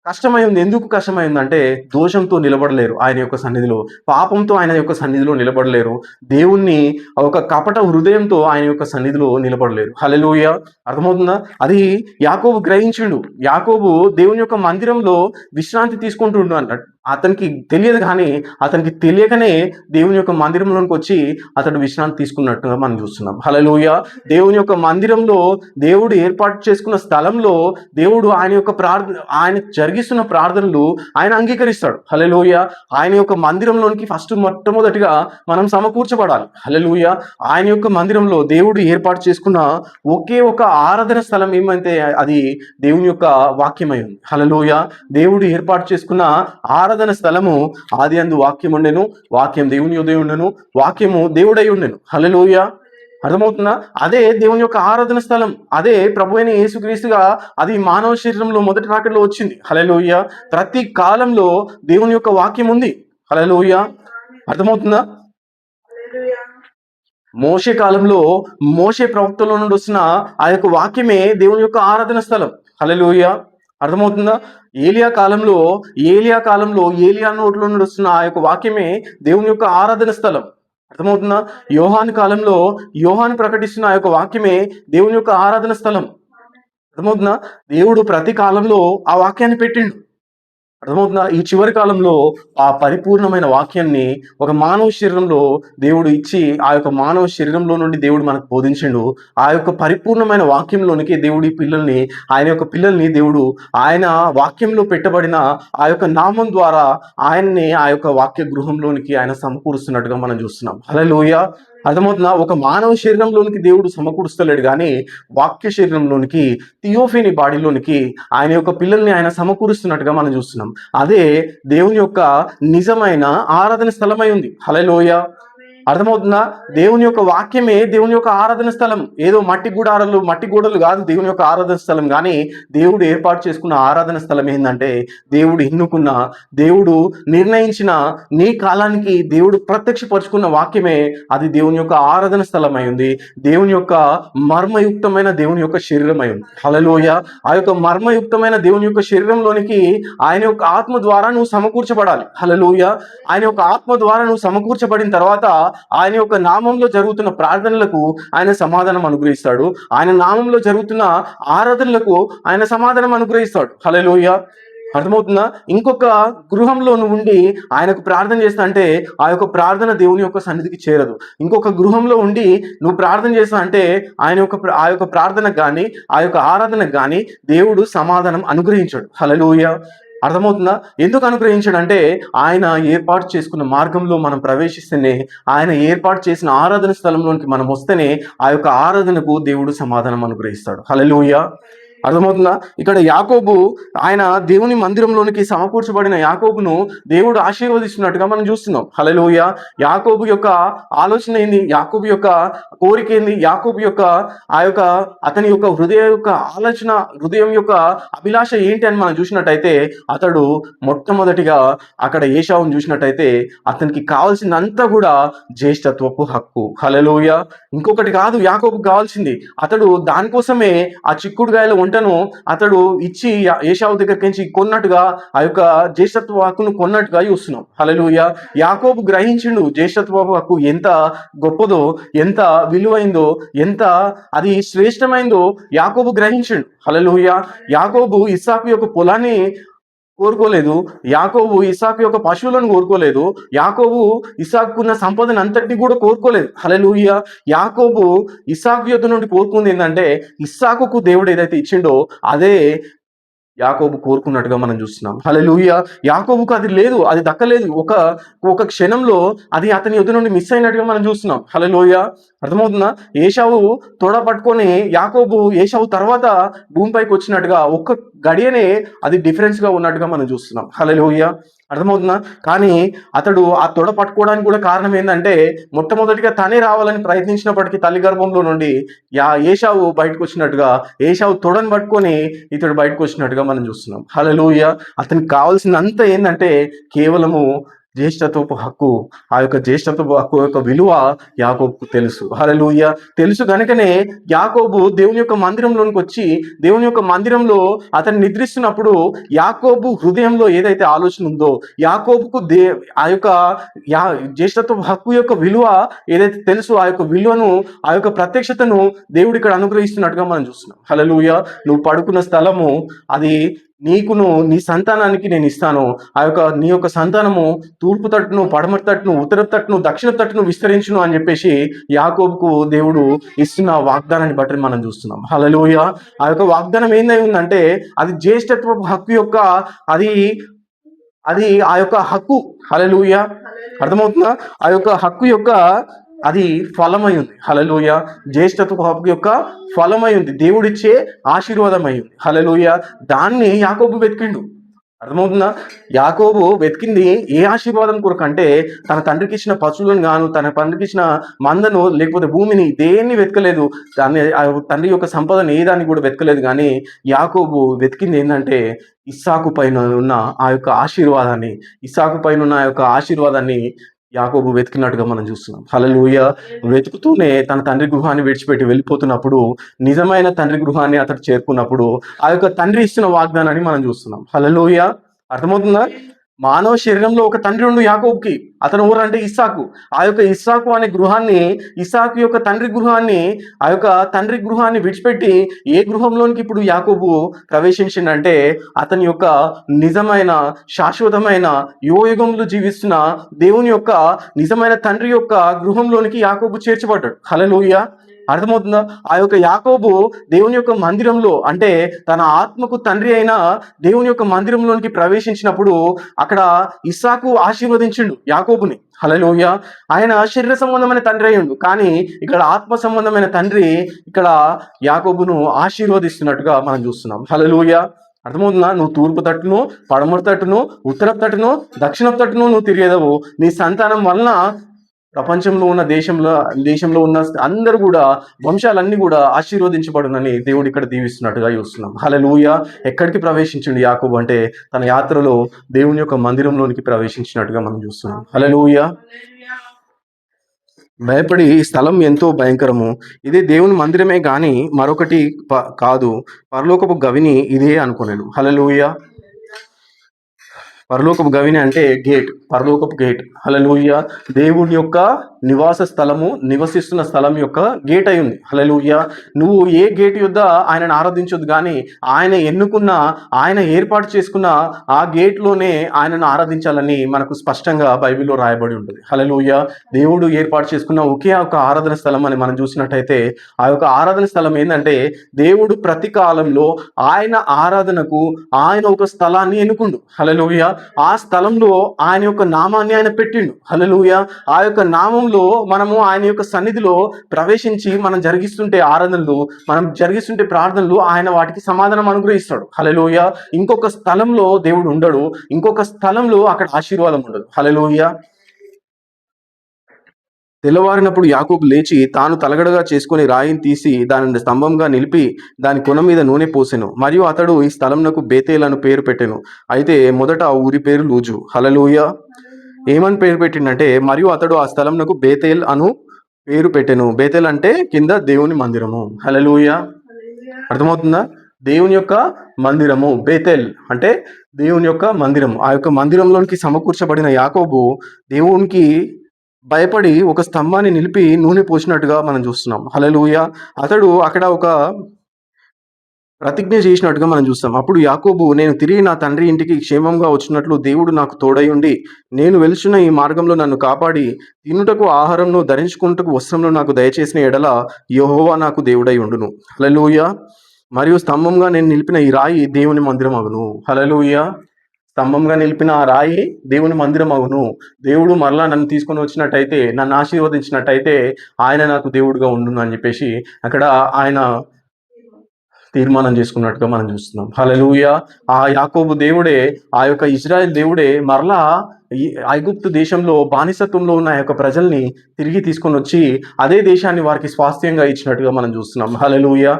కష్టమైంది. ఎందుకు కష్టమైందంటే దోషంతో నిలబడలేరు ఆయన యొక్క సన్నిధిలో, పాపంతో ఆయన యొక్క సన్నిధిలో నిలబడలేరు, దేవుణ్ణి ఒక కపట హృదయంతో ఆయన యొక్క సన్నిధిలో నిలబడలేరు. హల్లెలూయా. అర్థమవుతుందా? అది యాకోబు గ్రహించిండు. యాకోబు దేవుని యొక్క మందిరంలో విశ్రాంతి తీసుకుంటుండు అన్నట్టు. అతనికి తెలియదు, కానీ అతనికి తెలియకనే దేవుని యొక్క మందిరంలోకి వచ్చి అతడు విశ్రాంతి తీసుకున్నట్టుగా మనం చూస్తున్నాం. హల్లెలూయా. దేవుని యొక్క మందిరంలో, దేవుడు ఏర్పాటు చేసుకున్న స్థలంలో దేవుడు ఆయన జరిగిస్తున్న ప్రార్థనలు ఆయన అంగీకరిస్తాడు. హల్లెలూయా. ఆయన యొక్క మందిరంలోనికి మొట్టమొదటిగా మనం సమకూర్చబడాలి. హల్లెలూయా. ఆయన యొక్క మందిరంలో దేవుడు ఏర్పాటు చేసుకున్న ఒకే ఒక ఆరాధన స్థలం ఏమంటే అది దేవుని యొక్క వాక్యమై ఉంది. హల్లెలూయా. దేవుడు ఏర్పాటు చేసుకున్న ఆరాధన స్థలము ఆదియందు వాక్యం ఉండెను, వాక్యం దేవుని యొద్ద ఉండెను, వాక్యము దేవుడై ఉండెను. హల్లెలూయా. అర్థమవుతుందా? అదే దేవుని యొక్క ఆరాధన స్థలం. అదే ప్రభువైన యేసుక్రీస్తుగా అది మానవ శరీరంలో మొదటి రాకడలో వచ్చింది. హల్లెలూయా. ప్రతి కాలంలో దేవుని యొక్క వాక్యం ఉంది. హల్లెలూయా. అర్థమవుతుందా? మోషే కాలంలో మోషే ప్రవక్తలో నుండి వస్తున్న ఆ యొక్క వాక్యమే దేవుని యొక్క ఆరాధన స్థలం. హల్లెలూయా. అర్థమవుతుందా? ఏలియా కాలంలో ఏలియా నోట్లో నుండి వస్తున్న ఆ యొక్క వాక్యమే దేవుని యొక్క ఆరాధన స్థలం. అర్థమవుతుందా? యోహాను కాలంలో యోహాను ప్రకటిస్తున్న ఆ యొక్క వాక్యమే దేవుని యొక్క ఆరాధన స్థలం. అర్థమవుతుందా? దేవుడు ప్రతి కాలంలో ఆ వాక్యాన్ని పెట్టిండు. అర్థమవుతుందా? ఈ చివరి కాలంలో ఆ పరిపూర్ణమైన వాక్యాన్ని ఒక మానవ శరీరంలో దేవుడు ఇచ్చి, ఆ యొక్క మానవ శరీరంలో నుండి దేవుడు మనకు బోధించిండు. ఆ యొక్క పరిపూర్ణమైన వాక్యంలోనికి దేవుడు ఆయన యొక్క పిల్లల్ని దేవుడు ఆయన వాక్యంలో పెట్టబడిన ఆ యొక్క నామం ద్వారా ఆయన్ని ఆ యొక్క వాక్య గృహంలోనికి ఆయన సమకూరుస్తున్నట్టుగా మనం చూస్తున్నాం. హల్లెలూయా. అర్థమవుతుందా? ఒక మానవ శరీరంలోనికి దేవుడు సమకూరుస్తలేడు, కానీ వాక్య శరీరంలోనికి, థియోఫీని బాడీలోనికి ఆయన యొక్క పిల్లల్ని ఆయన సమకూరుస్తున్నట్టుగా మనం చూస్తున్నాం. అదే దేవుని యొక్క నిజమైన ఆరాధన స్థలమై ఉంది. హల్లెలూయా. అర్థమవుతుందా? దేవుని యొక్క వాక్యమే దేవుని యొక్క ఆరాధన స్థలం. ఏదో మట్టి గోడలు కాదు దేవుని యొక్క ఆరాధన స్థలం, కానీ దేవుడు ఏర్పాటు చేసుకున్న ఆరాధన స్థలం ఏంటంటే దేవుడు ఎన్నుకున్న, దేవుడు నిర్ణయించిన, నీ కాలానికి దేవుడు ప్రత్యక్షపరుచుకున్న వాక్యమే అది దేవుని యొక్క ఆరాధన స్థలమై ఉంది. దేవుని యొక్క మర్మయుక్తమైన దేవుని యొక్క శరీరమై ఉంది. హల్లెలూయా. ఆ యొక్క మర్మయుక్తమైన దేవుని యొక్క శరీరంలోనికి ఆయన యొక్క ఆత్మ ద్వారా నువ్వు సమకూర్చబడాలి. హల్లెలూయా. ఆయన యొక్క ఆత్మ ద్వారా నువ్వు సమకూర్చబడిన తర్వాత ఆయన యొక్క నామంలో జరుగుతున్న ప్రార్థనలకు ఆయన సమాధానం అనుగ్రహిస్తాడు. ఆయన నామంలో జరుగుతున్న ఆరాధనలకు ఆయన సమాధానం అనుగ్రహిస్తాడు. హల్లెలూయా. అర్థమవుతుందా? ఇంకొక గృహంలో నువ్వు ఉండి ఆయనకు ప్రార్థన చేస్తా అంటే ఆ యొక్క ప్రార్థన దేవుని యొక్క సన్నిధికి చేరదు. ఇంకొక గృహంలో ఉండి నువ్వు ప్రార్థన చేస్తా అంటే ఆ యొక్క ప్రార్థనకు కానీ ఆ యొక్క ఆరాధనకు కానీ దేవుడు సమాధానం అనుగ్రహించాడు. హల్లెలూయా. అర్థమవుతుందా? ఎందుకు అనుగ్రహించాడంటే ఆయన ఏర్పాటు చేసుకున్న మార్గంలో మనం ప్రవేశిస్తేనే, ఆయన ఏర్పాటు చేసిన ఆరాధన స్థలంలోనికి మనం వస్తేనే ఆ యొక్క ఆరాధనకు దేవుడు సమాధానం అనుగ్రహిస్తాడు. హల్లెలూయా. అర్థమవుతుందా? ఇక్కడ యాకోబు ఆయన దేవుని మందిరంలోనికి సమకూర్చబడిన యాకోబును దేవుడు ఆశీర్వదిస్తున్నట్టుగా మనం చూస్తున్నాం. హల్లెలూయా. యాకోబు యొక్క ఆలోచన ఏంది? యాకోబు యొక్క కోరిక ఏంది? యాకోబు యొక్క ఆ యొక్క అతని యొక్క హృదయం యొక్క అభిలాష ఏంటి అని మనం చూసినట్టయితే, అతడు మొట్టమొదటిగా అక్కడ ఏశావును చూసినట్టయితే అతనికి కావాల్సిందంతా కూడా జ్యేష్ఠత్వపు హక్కు. హల్లెలూయా. ఇంకొకటి కాదు యాకోబుకు కావాల్సింది. అతడు దానికోసమే ఆ చిక్కుడుగాయల వంటను అతడు ఇచ్చి ఏశావు దగ్గరికి నుంచి కొన్నట్టుగా, ఆ యొక్క జ్యేష్ఠత్వ హక్కును కొన్నట్టుగా చూస్తున్నాం. హల్లెలూయా. యాకోబు గ్రహించిండు జ్యేష్ఠత్వ హక్కు ఎంత గొప్పదో, ఎంత విలువైందో, ఎంత అది శ్రేష్టమైందో యాకోబు గ్రహించిండు. హల్లెలూయా. యాకోబు ఇస్సాకు యొక్క పొలాన్ని కోరుకోలేదు. యాకోబు ఇస్సాకు యొక్క పశువులను కోరుకోలేదు. యాకోబు ఇస్సాకున్న సంపదను అంతటిని కూడా కోరుకోలేదు. హల్లెలూయా. యాకోబు ఇస్సాకు యొద్ద నుండి కోరుకుంది ఏంటంటే, ఇస్సాకుకు దేవుడు ఏదైతే ఇచ్చిండో అదే యాకోబు కోరుకున్నట్టుగా మనం చూస్తున్నాం. హల్లెలూయా. యాకోబుకు అది లేదు, అది దక్కలేదు. ఒక క్షణంలో అది అతని యొద్ద నుండి మిస్ అయినట్టుగా మనం చూస్తున్నాం. హల్లెలూయా. అర్థమవుతుందా? ఏశావు తొడ పట్టుకొని ఏశావు తర్వాత భూమిపైకి వచ్చినట్టుగా ఒక్క గడియనే అది డిఫరెన్స్ గా ఉన్నట్టుగా మనం చూస్తున్నాం. హల్లెలూయా. అర్థమవుతుందా? కానీ అతడు ఆ తొడ పట్టుకోవడానికి కూడా కారణం ఏంటంటే, మొట్టమొదటిగా తనే రావాలని ప్రయత్నించినప్పటికీ తల్లి గర్భంలో నుండి ఏశావు బయటకు వచ్చినట్టుగా, ఏశావు తొడను పట్టుకొని ఇతడు బయటకు వచ్చినట్టుగా మనం చూస్తున్నాం. హల్లెలూయా. అతనికి కావాల్సినంత ఏంటంటే కేవలము జ్యేష్ఠత్వపు హక్కు. ఆ యొక్క జ్యేష్ఠత్వపు హక్కు యొక్క విలువ యాకోబుకు తెలుసు. హల్లెలూయా. తెలుసు కనుకనే యాకోబు దేవుని యొక్క మందిరంలోనికి వచ్చి, దేవుని యొక్క మందిరంలో అతను నిద్రిస్తున్నప్పుడు యాకోబు హృదయంలో ఏదైతే ఆలోచన ఉందో, యాకోబుకు ఆ యొక్క జ్యేష్ఠత్వపు హక్కు యొక్క విలువ ఏదైతే తెలుసో, ఆ యొక్క విలువను, ఆ యొక్క ప్రత్యక్షతను దేవుడు ఇక్కడ అనుగ్రహిస్తున్నట్టుగా మనం చూస్తున్నాం. హల్లెలూయా. నువ్వు పడుకున్న స్థలము అది నీ సంతానానికి నేను ఇస్తాను. నీ యొక్క సంతానము తూర్పు తట్టును, పడమటి తట్టును, ఉత్తర తట్టును, దక్షిణ తట్టును విస్తరించును అని చెప్పేసి యాకోబుకు దేవుడు ఇస్తున్న వాగ్దానాన్ని బట్టి మనం చూస్తున్నాం. హల్లెలూయా. ఆ యొక్క వాగ్దానం ఏందై ఉందంటే, అది జ్యేష్ఠత్వపు హక్కు యొక్క అది ఆ యొక్క హక్కు. హల్లెలూయా. అర్థమవుతుందా? ఆ యొక్క హక్కు యొక్క అది ఫలమై ఉంది. హల్లెలూయా. జ్యేష్ఠత్వపు హక్కు యొక్క ఫలమై ఉంది, దేవుడిచ్చే ఆశీర్వాదమై ఉంది. హల్లెలూయా. దాన్ని యాకోబు వెతికిండు. అర్థమవుతుందా? యాకోబు వెతికింది ఏ ఆశీర్వాదం కొరకు అంటే, తన తండ్రికి ఇచ్చిన పశువులను గాను, తన తండ్రికి ఇచ్చిన మందను, లేకపోతే భూమిని, దేన్ని వెతకలేదు. తండ్రి యొక్క సంపదను ఏదాన్ని కూడా వెతకలేదు. కానీ యాకోబు వెతికింది ఏంటంటే, ఇస్సాకు పైన ఉన్న ఆ యొక్క ఆశీర్వాదాన్ని యాకోబు వెతికినట్టుగా మనం చూస్తున్నాం. హల్లెలూయా. వెతుకుతూనే తన తండ్రి గృహాన్ని విడిచిపెట్టి వెళ్ళిపోతున్నప్పుడు, నిజమైన తండ్రి గృహాన్ని అతడు చేరుకున్నప్పుడు ఆ యొక్క తండ్రి ఇస్తున్న వాగ్దానాన్ని మనం చూస్తున్నాం. హల్లెలూయా. అర్థమవుతుందా? మానవ శరీరంలో ఒక తండ్రి ఉండు యాకోబుకి. అతను ఎవరంటే ఇస్సాకు. ఆ యొక్క ఇస్సాకు అనే గృహాన్ని, ఇస్సాకు యొక్క తండ్రి గృహాన్ని, ఆ యొక్క తండ్రి గృహాన్ని విడిచిపెట్టి ఏ గృహంలోనికి ఇప్పుడు యాకోబు ప్రవేశించిందంటే, అతని యొక్క నిజమైన, శాశ్వతమైన, యుగయుగములు జీవిస్తున్న దేవుని యొక్క నిజమైన తండ్రి యొక్క గృహంలోనికి యాకోబు చేర్చబడ్డాడు. హల్లెలూయా. అర్థమవుతుందా? ఆ యొక్క యాకోబు దేవుని యొక్క మందిరంలో, అంటే తన ఆత్మకు తండ్రి అయిన దేవుని యొక్క మందిరంలోనికి ప్రవేశించినప్పుడు అక్కడ ఇస్సాకు ఆశీర్వదించిండు యాకోబుని. హల్లెలూయా. ఆయన శరీర సంబంధమైన తండ్రి అయ్యిండు, కానీ ఇక్కడ ఆత్మ సంబంధమైన తండ్రి ఇక్కడ యాకోబును ఆశీర్వదిస్తున్నట్టుగా మనం చూస్తున్నాం. హల్లెలూయా. అర్థమవుతుందా? నువ్వు తూర్పు తట్టును, పడమర తట్టును, ఉత్తర తట్టును, దక్షిణ తట్టును నువ్వు తిరిగేదవు. నీ సంతానం వలన ప్రపంచంలో ఉన్న దేశంలో ఉన్న అందరూ కూడా, వంశాలన్నీ కూడా ఆశీర్వదించబడునని దేవుడు ఇక్కడ దీవిస్తున్నట్టుగా చూస్తున్నాం. హల్లెలూయా. ఎక్కడికి ప్రవేశించిండు యాకోబు అంటే, తన యాత్రలో దేవుని యొక్క మందిరంలోనికి ప్రవేశించినట్టుగా మనం చూస్తున్నాం. హల్లెలూయా. భయపడి స్థలం ఎంతో భయంకరము, ఇదే దేవుని మందిరమే గాని మరొకటి కాదు, పరలోకపు గవిని ఇదే అనుకున్నాను. హల్లెలూయా. పరలోకపు గవిని అంటే గేట్, పరలోకపు గేట్. హల్లెలూయా. దేవుని యొక్క నివాస స్థలము, నివసిస్తున్న స్థలం యొక్క గేట్ అయి ఉంది. హల్లెలూయా. నువ్వు ఏ గేట్ యొద్ద ఆయనను ఆరాధించొద్దు, కానీ ఆయన ఎన్నుకున్న, ఆయన ఏర్పాటు చేసుకున్న ఆ గేట్లోనే ఆయనను ఆరాధించాలని మనకు స్పష్టంగా బైబిల్లో రాయబడి ఉంటుంది. హల్లెలూయా. దేవుడు ఏర్పాటు చేసుకున్న ఒకే ఒక ఆరాధన స్థలం అని మనం చూసినట్టయితే, ఆ యొక్క ఆరాధన స్థలం ఏంటంటే, దేవుడు ప్రతి కాలంలో ఆయన ఆరాధనకు ఆయన ఒక స్థలాన్ని ఎన్నుకుండు. హల్లెలూయా. ఆ స్థలంలో ఆయన యొక్క నామాన్ని ఆయన పెట్టిండు. హల్లెలూయా. ఆ యొక్క నామంలో స్థలంలో మనము ఆయన యొక్క సన్నిధిలో ప్రవేశించి మనం జరిగిస్తుంటే ఆరాధనలు, మనం జరిగిస్తుంటే ప్రార్థనలు, ఆయన వాటికి సమాధానం అనుగ్రహిస్తాడు. హల్లెలూయా. ఇంకొక స్థలంలో దేవుడు ఉండడు, ఇంకొక స్థలంలో అక్కడ ఆశీర్వాదం ఉండదు. హల్లెలూయా. తెల్లవారినప్పుడు యాకోబు లేచి తాను తలగడగా చేసుకుని రాయిని తీసి దానిని స్తంభంగా నిలిపి దాని కొన మీద నూనె పోసెను. మరియు అతడు ఈ స్థలంనకు బేతేల్ అను పేరు పెట్టెను. అయితే మొదట ఆ ఊరి పేరు లూజు. హల్లెలూయా. ఏమని పేరు పెట్టిండంటే, మరియు అతడు ఆ స్థలంనకు బేతేల్ అను పేరు పెట్టెను. బేతేల్ అంటే కింద దేవుని మందిరము. హల్లెలూయా. అర్థమవుతుందా? దేవుని యొక్క మందిరము. బేతేల్ అంటే దేవుని యొక్క మందిరము. ఆ యొక్క మందిరంలోనికి సమకూర్చబడిన యాకోబు దేవునికి భయపడి ఒక స్తంభాన్ని నిలిపి నూనె పోసినట్టుగా మనం చూస్తున్నాం. హల్లెలూయా. అతడు అక్కడ ఒక ప్రతిజ్ఞ చేసినట్టుగా మనం చూస్తాం. అప్పుడు యాకోబు, నేను తిరిగి నా తండ్రి ఇంటికి క్షేమంగా వచ్చినట్లు దేవుడు నాకు తోడై ఉండి నేను వెలుచున్న ఈ మార్గంలో నన్ను కాపాడి తినుటకు ఆహారంను ధరించుకున్నటకు వస్త్రంను నాకు దయచేసిన ఎడల యెహోవా నాకు దేవుడై ఉండును. హల్లెలూయా. మరియు స్తంభంగా నేను నిలిపిన ఈ రాయి దేవుని మందిరం అగును. హల్లెలూయా. స్తంభంగా నిలిపిన ఆ రాయి దేవుని మందిరం అగును. దేవుడు మరలా నన్ను తీసుకొని వచ్చినట్టయితే, నన్ను ఆశీర్వదించినట్టయితే ఆయన నాకు దేవుడుగా ఉండును అని చెప్పేసి అక్కడ ఆయన తీర్మానం చేసుకున్నట్టుగా మనం చూస్తున్నాం. హల్లెలూయా. ఆ యాకోబు దేవుడే, ఆ యొక్క ఇజ్రాయెల్ దేవుడే మరలా ఈ ఐగుప్తు దేశంలో బానిసత్వంలో ఉన్న ఆ యొక్క ప్రజల్ని తిరిగి తీసుకొని వచ్చి అదే దేశాన్ని వారికి స్వాస్థ్యంగా ఇచ్చినట్టుగా మనం చూస్తున్నాం. హల్లెలూయా.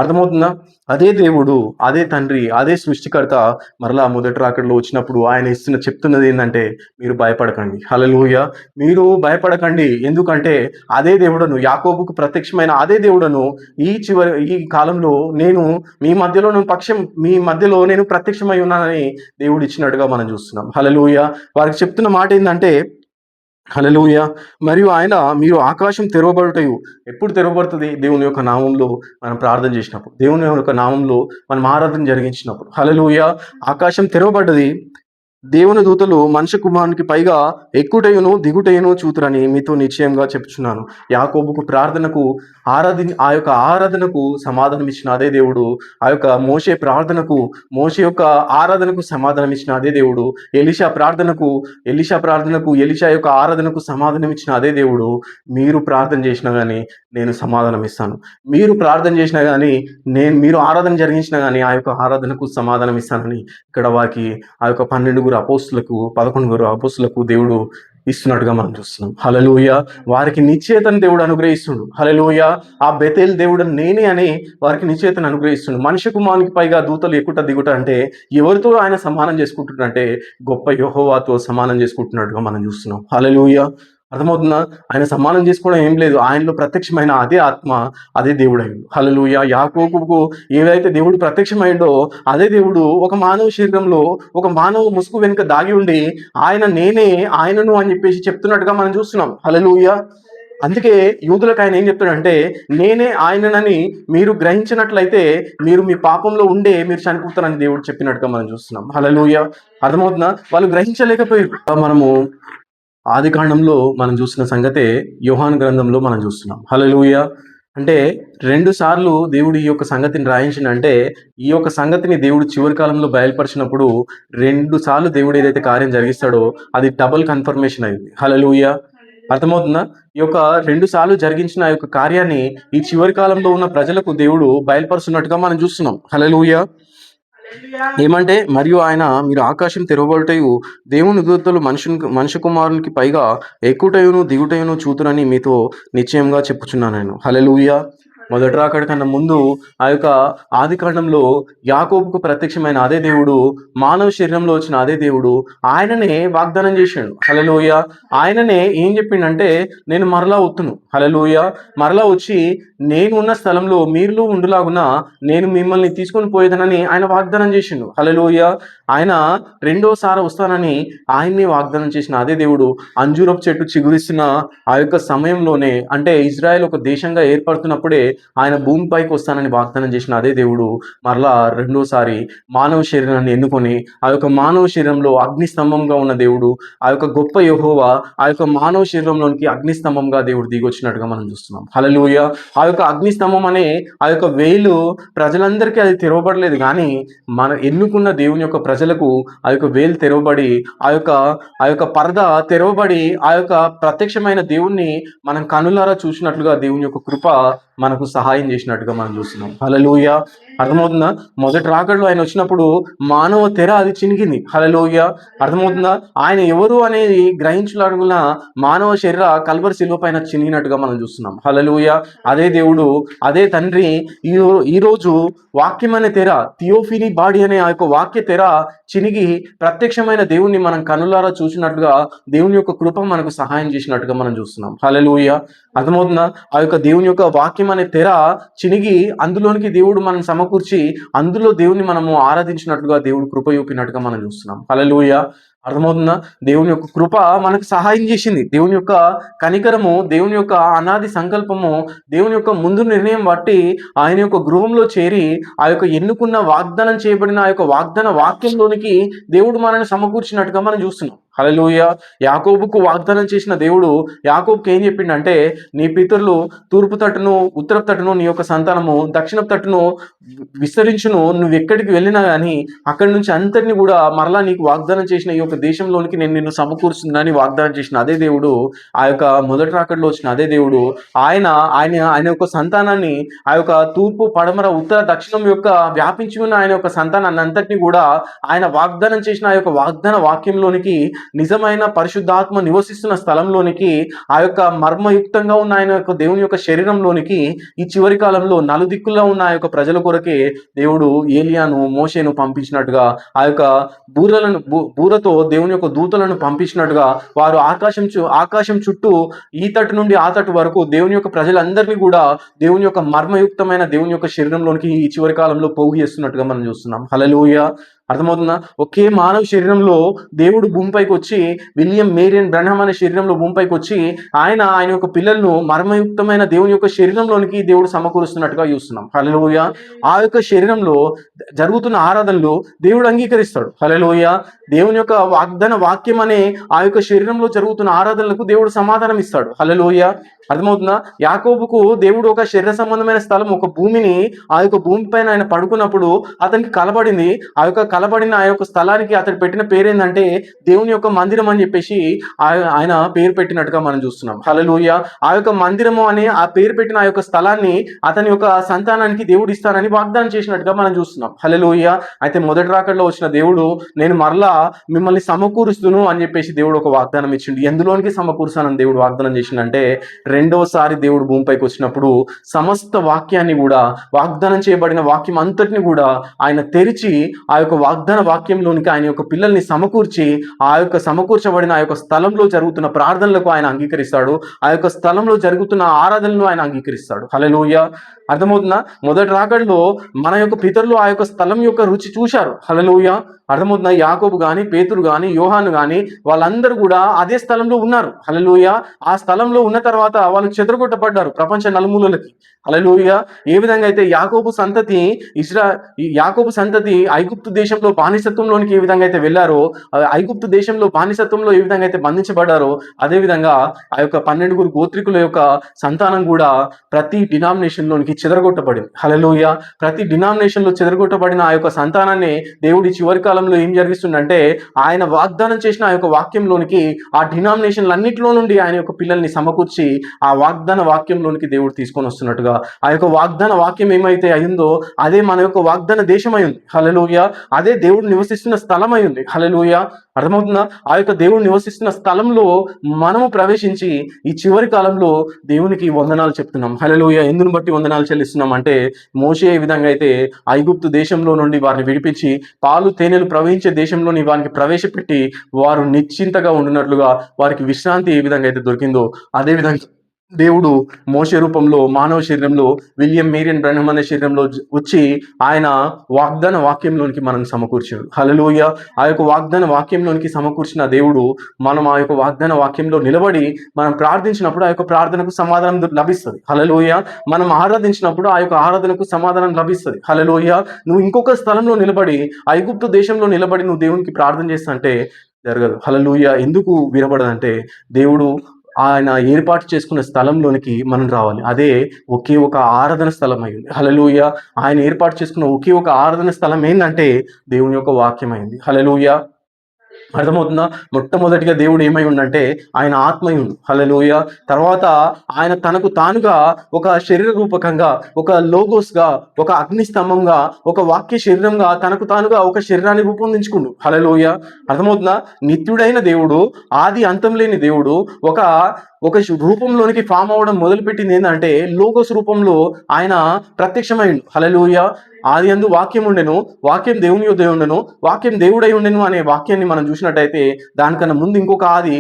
అర్థమవుతుందా? అదే దేవుడు, అదే తండ్రి, అదే సృష్టికర్త మరలా మొదటి రాకడలో వచ్చినప్పుడు ఆయన చెప్తున్నది ఏంటంటే, మీరు భయపడకండి. హల్లెలూయా. మీరు భయపడకండి. ఎందుకంటే అదే దేవుడను, యాకోబుకు ప్రత్యక్షమైన అదే దేవుడను ఈ కాలంలో నేను మీ మధ్యలో నేను ప్రత్యక్షమై ఉన్నానని దేవుడు ఇచ్చినట్టుగా మనం చూస్తున్నాం. హల్లెలూయా. వారికి చెప్తున్న మాట ఏంటంటే, హల్లెలూయా. మరియు ఆయన, మీరు ఆకాశం తెరవబడుటయు. ఎప్పుడు తెరవబడుతుంది? దేవుని యొక్క నామంలో మనం ప్రార్థన చేసినప్పుడు, దేవుని యొక్క నామంలో మనం ఆరాధన జరిగించినప్పుడు. హల్లెలూయా. ఆకాశం తెరవబడ్డది. దేవుని దూతలు మనుష్య కుమారునికి పైగా ఎక్కుటయును దిగుటయును చూతురని మీతో నిశ్చయంగా చెప్తున్నాను. యాకోబుకు ప్రార్థనకు ఆ యొక్క ఆరాధనకు సమాధానం ఇచ్చిన అదే దేవుడు, ఆ యొక్క మోషే యొక్క ఆరాధనకు సమాధానం ఇచ్చిన అదే దేవుడు, ఎలీషా యొక్క ఆరాధనకు సమాధానం ఇచ్చిన అదే దేవుడు, మీరు ప్రార్థన చేసినా కానీ నేను సమాధానం ఇస్తాను. మీరు ప్రార్థన చేసినా కానీ మీరు ఆరాధన జరిగించినా కానీ ఆ యొక్క ఆరాధనకు సమాధానం ఇస్తానని ఇక్కడ వారికి ఆ యొక్క 11 అపోస్తులకు దేవుడు ఇస్తున్నట్టుగా మనం చూస్తున్నాం. హల్లెలూయా. వారికి నిశ్చయతను దేవుడు అనుగ్రహిస్తుండు. హల్లెలూయా. ఆ బెతేల్ దేవుడు నేనే అని వారికి నిశ్చయతను అనుగ్రహిస్తుండు. మనిషి కుమారునికి పైగా దూతలు ఎక్కుట దిగుట అంటే ఎవరితో ఆయన సమానం చేసుకుంటున్నట్టే గొప్ప యెహోవాతో సమానం చేసుకుంటున్నట్టుగా మనం చూస్తున్నాం. హల్లెలూయా. అర్థమవుతుందా? ఆయన సమానం చేసుకోవడం ఏం లేదు. ఆయనలో ప్రత్యక్షమైన అదే ఆత్మ, అదే దేవుడు అయిండు. హల్లెలూయా. యాకోబుకు ఏదైతే దేవుడు ప్రత్యక్షమైండో అదే దేవుడు ఒక మానవ శరీరంలో, ఒక మానవ ముసుగు వెనుక దాగి ఉండి ఆయనను అని చెప్పేసి చెప్తున్నట్టుగా మనం చూస్తున్నాం. హల్లెలూయా. అందుకే యూదులకు ఆయన ఏం చెప్తాడంటే, నేనే ఆయననని మీరు గ్రహించినట్లయితే మీరు మీ పాపంలో ఉండే మీరు చనిపోతారని దేవుడు చెప్పినట్టుగా మనం చూస్తున్నాం. హల్లెలూయా. అర్థమవుతుందా? వాళ్ళు గ్రహించలేకపోయారు. మనము ఆదికాండంలో మనం చూసిన సంగతే యోహాను గ్రంథంలో మనం చూస్తున్నాం. హల్లెలూయా. అంటే 2 సార్లు దేవుడు ఈ యొక్క సంగతిని రాయించిందంటే, ఈ యొక్క సంగతిని దేవుడు చివరి కాలంలో బయలుపరిచినప్పుడు 2 సార్లు దేవుడు ఏదైతే కార్యం జరిగిస్తాడో అది డబుల్ కన్ఫర్మేషన్ అయింది. హల్లెలూయా. అర్థమవుతుందా? ఈ యొక్క 2 సార్లు జరిగించిన ఆ యొక్క కార్యాన్ని ఈ చివరి కాలంలో ఉన్న ప్రజలకు దేవుడు బయలుపరుస్తున్నట్టుగా మనం చూస్తున్నాం. హల్లెలూయా. ఏమంటే, మరియు ఆయన, మీరు ఆకాశం తెరవబడుటయు దేవుని దూతలు మనుష్య కుమారునికి పైగా ఎక్కుటయును దిగుటయును చూతురని మీతో నిశ్చయంగా చెప్పుచున్నాను నేను. హల్లెలూయా. మొదటి రాకడ కన్నా ముందు ఆ యొక్క ఆదికాండంలో యాకోబుకు ప్రత్యక్షమైన అదే దేవుడు, మానవ శరీరంలో వచ్చిన అదే దేవుడు ఆయననే వాగ్దానం చేసిండు. హల్లెలూయా. ఆయననే ఏం చెప్పిండంటే, నేను మరలా వత్తును. హల్లెలూయా. మరలా వచ్చి నేను ఉన్న స్థలంలో మీరు ఉండులాగున నేను మిమ్మల్ని తీసుకొని పోయేదనని ఆయన వాగ్దానం చేసిండు. హల్లెలూయా. ఆయన రెండోసారి వస్తానని ఆయన్ని వాగ్దానం చేసిన అదే దేవుడు అంజూరపు చెట్టు చిగురిస్తున్న ఆ యొక్క సమయంలోనే, అంటే ఇజ్రాయెల్ ఒక దేశంగా ఏర్పడుతున్నప్పుడే ఆయన భూమిపైకి వస్తానని వాగ్దానం చేసిన అదే దేవుడు మరలా రెండోసారి మానవ శరీరాన్ని ఎన్నుకొని ఆ యొక్క మానవ శరీరంలో అగ్నిస్తంభంగా ఉన్న దేవుడు, ఆ యొక్క గొప్ప యెహోవా ఆ యొక్క మానవ శరీరంలోనికి అగ్నిస్తంభంగా దేవుడు దిగొచ్చినట్టుగా మనం చూస్తున్నాం. హల్లెలూయా. ఆ యొక్క అగ్నిస్తంభం అనే ఆ యొక్క వేలు ప్రజలందరికీ అది తెరవబడలేదు, కానీ మన ఎన్నుకున్న దేవుని యొక్క ప్రజలకు ఆ యొక్క వేలు తెరవబడి ఆ యొక్క పరద తెరవబడి ఆ యొక్క ప్రత్యక్షమైన దేవుణ్ణి మనం కనులారా చూసినట్లుగా దేవుని యొక్క కృప మనకు సహాయం చేసినట్టుగా మనం చూస్తున్నాం. హల్లెలూయా. అర్థమవుతుందా? మొదటి రాకడలో ఆయన వచ్చినప్పుడు మానవ తెర అది చినిగింది. హల్లెలూయా. అర్థమవుతుందా? ఆయన ఎవరు అనేది గ్రహించలాగున మానవ శరీర కల్వరి శిలువ పైన చినిగినట్టుగా మనం చూస్తున్నాం. హల్లెలూయా. అదే దేవుడు, అదే తండ్రి ఈరోజు వాక్యం అనే తెర, థియోఫినీ బాడీ అనే ఆ యొక్క వాక్య తెర చినిగి ప్రత్యక్షమైన దేవుణ్ణి మనం కనులారా చూసినట్లుగా దేవుని యొక్క కృప మనకు సహాయం చేసినట్టుగా మనం చూస్తున్నాం. హల్లెలూయా. అర్థమవుతుందా? ఆ యొక్క దేవుని యొక్క వాక్యం అనే తెర చినిగి అందులోనికి దేవుడు మనం సమకూర్చి అందులో దేవుని మనము ఆరాధించినట్లుగా దేవుడు కృప చూపినట్టుగా మనం చూస్తున్నాం. హల్లెలూయా. అర్థమవుతుందా? దేవుని యొక్క కృప మనకు సహాయం చేసింది. దేవుని యొక్క కనికరము, దేవుని యొక్క అనాది సంకల్పము, దేవుని యొక్క ముందు నిర్ణయం బట్టి ఆయన యొక్క గృహంలో చేరి ఆ యొక్క ఎన్నుకున్న వాగ్దానం చేయబడిన ఆ యొక్క వాగ్దాన వాక్యంలోనికి దేవుడు మనల్ని సమకూర్చినట్టుగా మనం చూస్తున్నాం. హల్లెలూయా. యాకోబుకు వాగ్దానం చేసిన దేవుడు యాకోబుకి ఏం చెప్పిండంటే, నీ పితరులు తూర్పు తట్టును ఉత్తరపు తట్టును నీ యొక్క సంతానము దక్షిణపు తట్టును విస్తరించును, నువ్వు ఎక్కడికి వెళ్ళినా కానీ అక్కడి నుంచి అంతటిని కూడా మరలా నీకు వాగ్దానం చేసిన ఈ యొక్క దేశంలోనికి నేను నిన్ను సమకూరుస్తుందని వాగ్దానం చేసిన అదే దేవుడు, ఆ యొక్క మొదటి రాకడలో వచ్చిన అదే దేవుడు ఆయన ఆయన ఆయన యొక్క సంతానాన్ని ఆ యొక్క తూర్పు పడమర ఉత్తర దక్షిణం యొక్క వ్యాపించి ఉన్న ఆయన యొక్క సంతానాన్ని అంతటిని కూడా ఆయన వాగ్దానం చేసిన ఆ యొక్క వాగ్దాన వాక్యంలోనికి, నిజమైన పరిశుద్ధాత్మ నివసిస్తున్న స్థలంలోనికి, ఆ యొక్క మర్మయుక్తంగా ఉన్న ఆయన యొక్క దేవుని యొక్క శరీరంలోనికి ఈ చివరి కాలంలో నలుదిక్కుల్లో ఉన్న ఆ యొక్క ప్రజల కొరకే దేవుడు ఏలియాను మోషేను పంపించినట్టుగా, ఆ యొక్క బూరతో దేవుని యొక్క దూతలను పంపించినట్టుగా వారు ఆకాశం చుట్టూ ఈ తట్టు నుండి ఆ తట్టు వరకు దేవుని యొక్క ప్రజలందరినీ కూడా దేవుని యొక్క మర్మయుక్తమైన దేవుని యొక్క శరీరంలోనికి ఈ చివరి కాలంలో పోగు చేస్తున్నట్టుగా మనం చూస్తున్నాం. హల్లెలూయా. అర్థమవుతుందా? ఒకే మానవ శరీరంలో దేవుడు భూమిపైకి వచ్చి, విలియం మేరియన్ బ్రహ్మ అనే శరీరంలో భూమిపైకి వచ్చి ఆయన యొక్క పిల్లలను మర్మయుక్తమైన దేవుని యొక్క శరీరంలోనికి దేవుడు సమకూరుస్తున్నట్టుగా చూస్తున్నాం. హల్లెలూయా. ఆ యొక్క శరీరంలో జరుగుతున్న ఆరాధనలు దేవుడు అంగీకరిస్తాడు. హల్లెలూయా. దేవుని యొక్క వాగ్దాన వాక్యం అనే ఆ యొక్క శరీరంలో జరుగుతున్న ఆరాధనలకు దేవుడు సమాధానం ఇస్తాడు. హల్లెలూయా. అర్థమవుతుందా? యాకోబుకు దేవుడు ఒక శరీర సంబంధమైన స్థలం, ఒక భూమిని, ఆ యొక్క భూమి పైన ఆయన పడుకున్నప్పుడు అతనికి కలబడింది. ఆ యొక్క కలబడిన ఆ యొక్క స్థలానికి అతడు పెట్టిన పేరు ఏంటంటే దేవుని యొక్క మందిరం అని చెప్పేసి ఆయన పేరు పెట్టినట్టుగా మనం చూస్తున్నాం. హల్లెలూయా. ఆ యొక్క మందిరము అని ఆ పేరు పెట్టిన ఆ యొక్క స్థలాన్ని అతని యొక్క సంతానానికి దేవుడు ఇస్తానని వాగ్దానం చేసినట్టుగా మనం చూస్తున్నాం. హల్లెలూయా. అయితే మొదటి రాకడలో వచ్చిన దేవుడు, నేను మరలా మిమ్మల్ని సమకూరుస్తును అని చెప్పేసి దేవుడు ఒక వాగ్దానం ఇచ్చిండు. ఎందులోనికి సమకూరుస్తానని దేవుడు వాగ్దానం చేసిండంటే, రెండవసారి దేవుడు భూమిపైకి వచ్చినప్పుడు సమస్త వాక్యాన్ని కూడా, వాగ్దానం చేయబడిన వాక్యం అంతటిని కూడా ఆయన తెరిచి ఆ యొక్క వాగ్దాన వాక్యంలోనికి ఆయన యొక్క పిల్లల్ని సమకూర్చి, ఆ యొక్క సమకూర్చబడిన ఆ యొక్క స్థలంలో జరుగుతున్న ప్రార్థనలకు ఆయన అంగీకరిస్తాడు. ఆ యొక్క స్థలంలో జరుగుతున్న ఆరాధనలు ఆయన అంగీకరిస్తాడు. హల్లెలూయా. అర్థమవుతుందా? మొదటి రాకడలో మన యొక్క పితరులు ఆ యొక్క స్థలం యొక్క రుచి చూశారు. హల్లెలూయా. అర్థమవుతుందా? యాకోబు కానీ, పేతురు కానీ, యోహాను కానీ వాళ్ళందరూ కూడా అదే స్థలంలో ఉన్నారు. హల్లెలూయా. ఆ స్థలంలో ఉన్న తర్వాత వాళ్ళు చెదరగొట్టబడ్డారు ప్రపంచ నలుమూలలకి. హల్లెలూయా. ఏ విధంగా అయితే యాకోబు సంతతి ఐగుప్తు దేశంలో బానిసత్వంలోనికి ఏ విధంగా అయితే వెళ్ళారో, ఐగుప్తు దేశంలో బానిసత్వంలో ఏ విధంగా అయితే బంధించబడ్డారో, అదే విధంగా ఆ యొక్క 12 గోత్రికుల యొక్క సంతానం కూడా ప్రతి డినామినేషన్ లోనికి చెదరగొట్టబడింది. హల్లెలూయా. ప్రతి డినామినేషన్ లో చెదరగొట్టబడిన ఆ యొక్క సంతానాన్ని దేవుడి చివరి కాలంలో ఏం జరిగిస్తుందంటే, ఆయన వాగ్దానం చేసిన ఆ యొక్క వాక్యంలోనికి ఆ డినామినేషన్లన్నింటిలో నుండి ఆయన యొక్క పిల్లల్ని సమకూర్చి ఆ వాగ్దాన వాక్యంలోనికి దేవుడు తీసుకొని వస్తున్నట్టుగా, ఆ యొక్క వాగ్దాన వాక్యం ఏమైతే అయిందో అదే మన యొక్క వాగ్దాన దేశం అయింది. హల్లెలూయా. అదే దేవుడు నివసిస్తున్న స్థలం అయింది. హల్లెలూయా. అర్థమవుతుందా? ఆ యొక్క దేవుడు నివసిస్తున్న స్థలంలో మనము ప్రవేశించి ఈ చివరి కాలంలో దేవునికి వందనాలు చెప్తున్నాం. హల్లెలూయా. ఎందును బట్టి వందనాలు చెల్లిస్తున్నాం అంటే, మోషే ఏ విధంగా అయితే ఐగుప్తు దేశంలో నుండి వారిని విడిపించి పాలు తేనెలు ప్రవహించే దేశంలోని వారికి ప్రవేశపెట్టి వారు నిశ్చింతగా ఉండినట్లుగా వారికి విశ్రాంతి ఏ విధంగా అయితే దొరికిందో, అదే విధంగా దేవుడు మోషే రూపంలో మానవ శరీరంలో విలియం మేరియన్ బ్రహ్మ అనే శరీరంలో వచ్చి ఆయన వాగ్దాన వాక్యంలోనికి మనం సమకూర్చాడు. హల్లెలూయా. ఆ యొక్క వాగ్దాన వాక్యంలోనికి సమకూర్చిన దేవుడు మనం ఆ యొక్క వాగ్దాన వాక్యంలో నిలబడి మనం ప్రార్థించినప్పుడు ఆ యొక్క ప్రార్థనకు సమాధానం లభిస్తుంది. హల్లెలూయా. మనం ఆరాధించినప్పుడు ఆ యొక్క ఆరాధనకు సమాధానం లభిస్తుంది. హల్లెలూయా. నువ్వు ఇంకొక స్థలంలో నిలబడి ఐగుప్తు దేశంలో నిలబడి నువ్వు దేవునికి ప్రార్థన చేస్తుంటే జరగదు. హల్లెలూయా. ఎందుకు వినబడదంటే దేవుడు ఆయన ఏర్పాటు చేసుకున్న స్థలంలోనికి మనం రావాలి. అదే ఒకే ఒక ఆరాధన స్థలం అయింది. హల్లెలూయా. ఆయన ఏర్పాటు చేసుకున్న ఒకే ఒక ఆరాధన స్థలం ఏందంటే దేవుని యొక్క వాక్యం అయింది. హల్లెలూయా. అర్థమవుతుందా? మొట్టమొదటిగా దేవుడు ఏమై ఉండంటే ఆయన ఆత్మయుడు. హల్లెలూయా. తర్వాత ఆయన తనకు తానుగా ఒక శరీర రూపకంగా, ఒక లోగోస్గా, ఒక అగ్ని స్తంభంగా, ఒక వాక్య శరీరంగా తనకు తానుగా ఒక శరీరాన్ని రూపొందించుకుండు. హల్లెలూయా. అర్థమవుతుందా? నిత్యుడైన దేవుడు, ఆది అంతం లేని దేవుడు ఒక ఒక రూపంలోనికి ఫామ్ అవ్వడం మొదలుపెట్టింది ఏంటంటే లోగోస్ రూపంలో ఆయన ప్రత్యక్షమైండు. హల్లెలూయా. ఆది యందు వాక్యం ఉండెను, వాక్యం దేవుని యొద్ద ఉండెను, వాక్యం దేవుడై ఉండెను అనే వాక్యాన్ని మనం చూసినట్టయితే దానికన్నా ముందు ఇంకొక ఆది,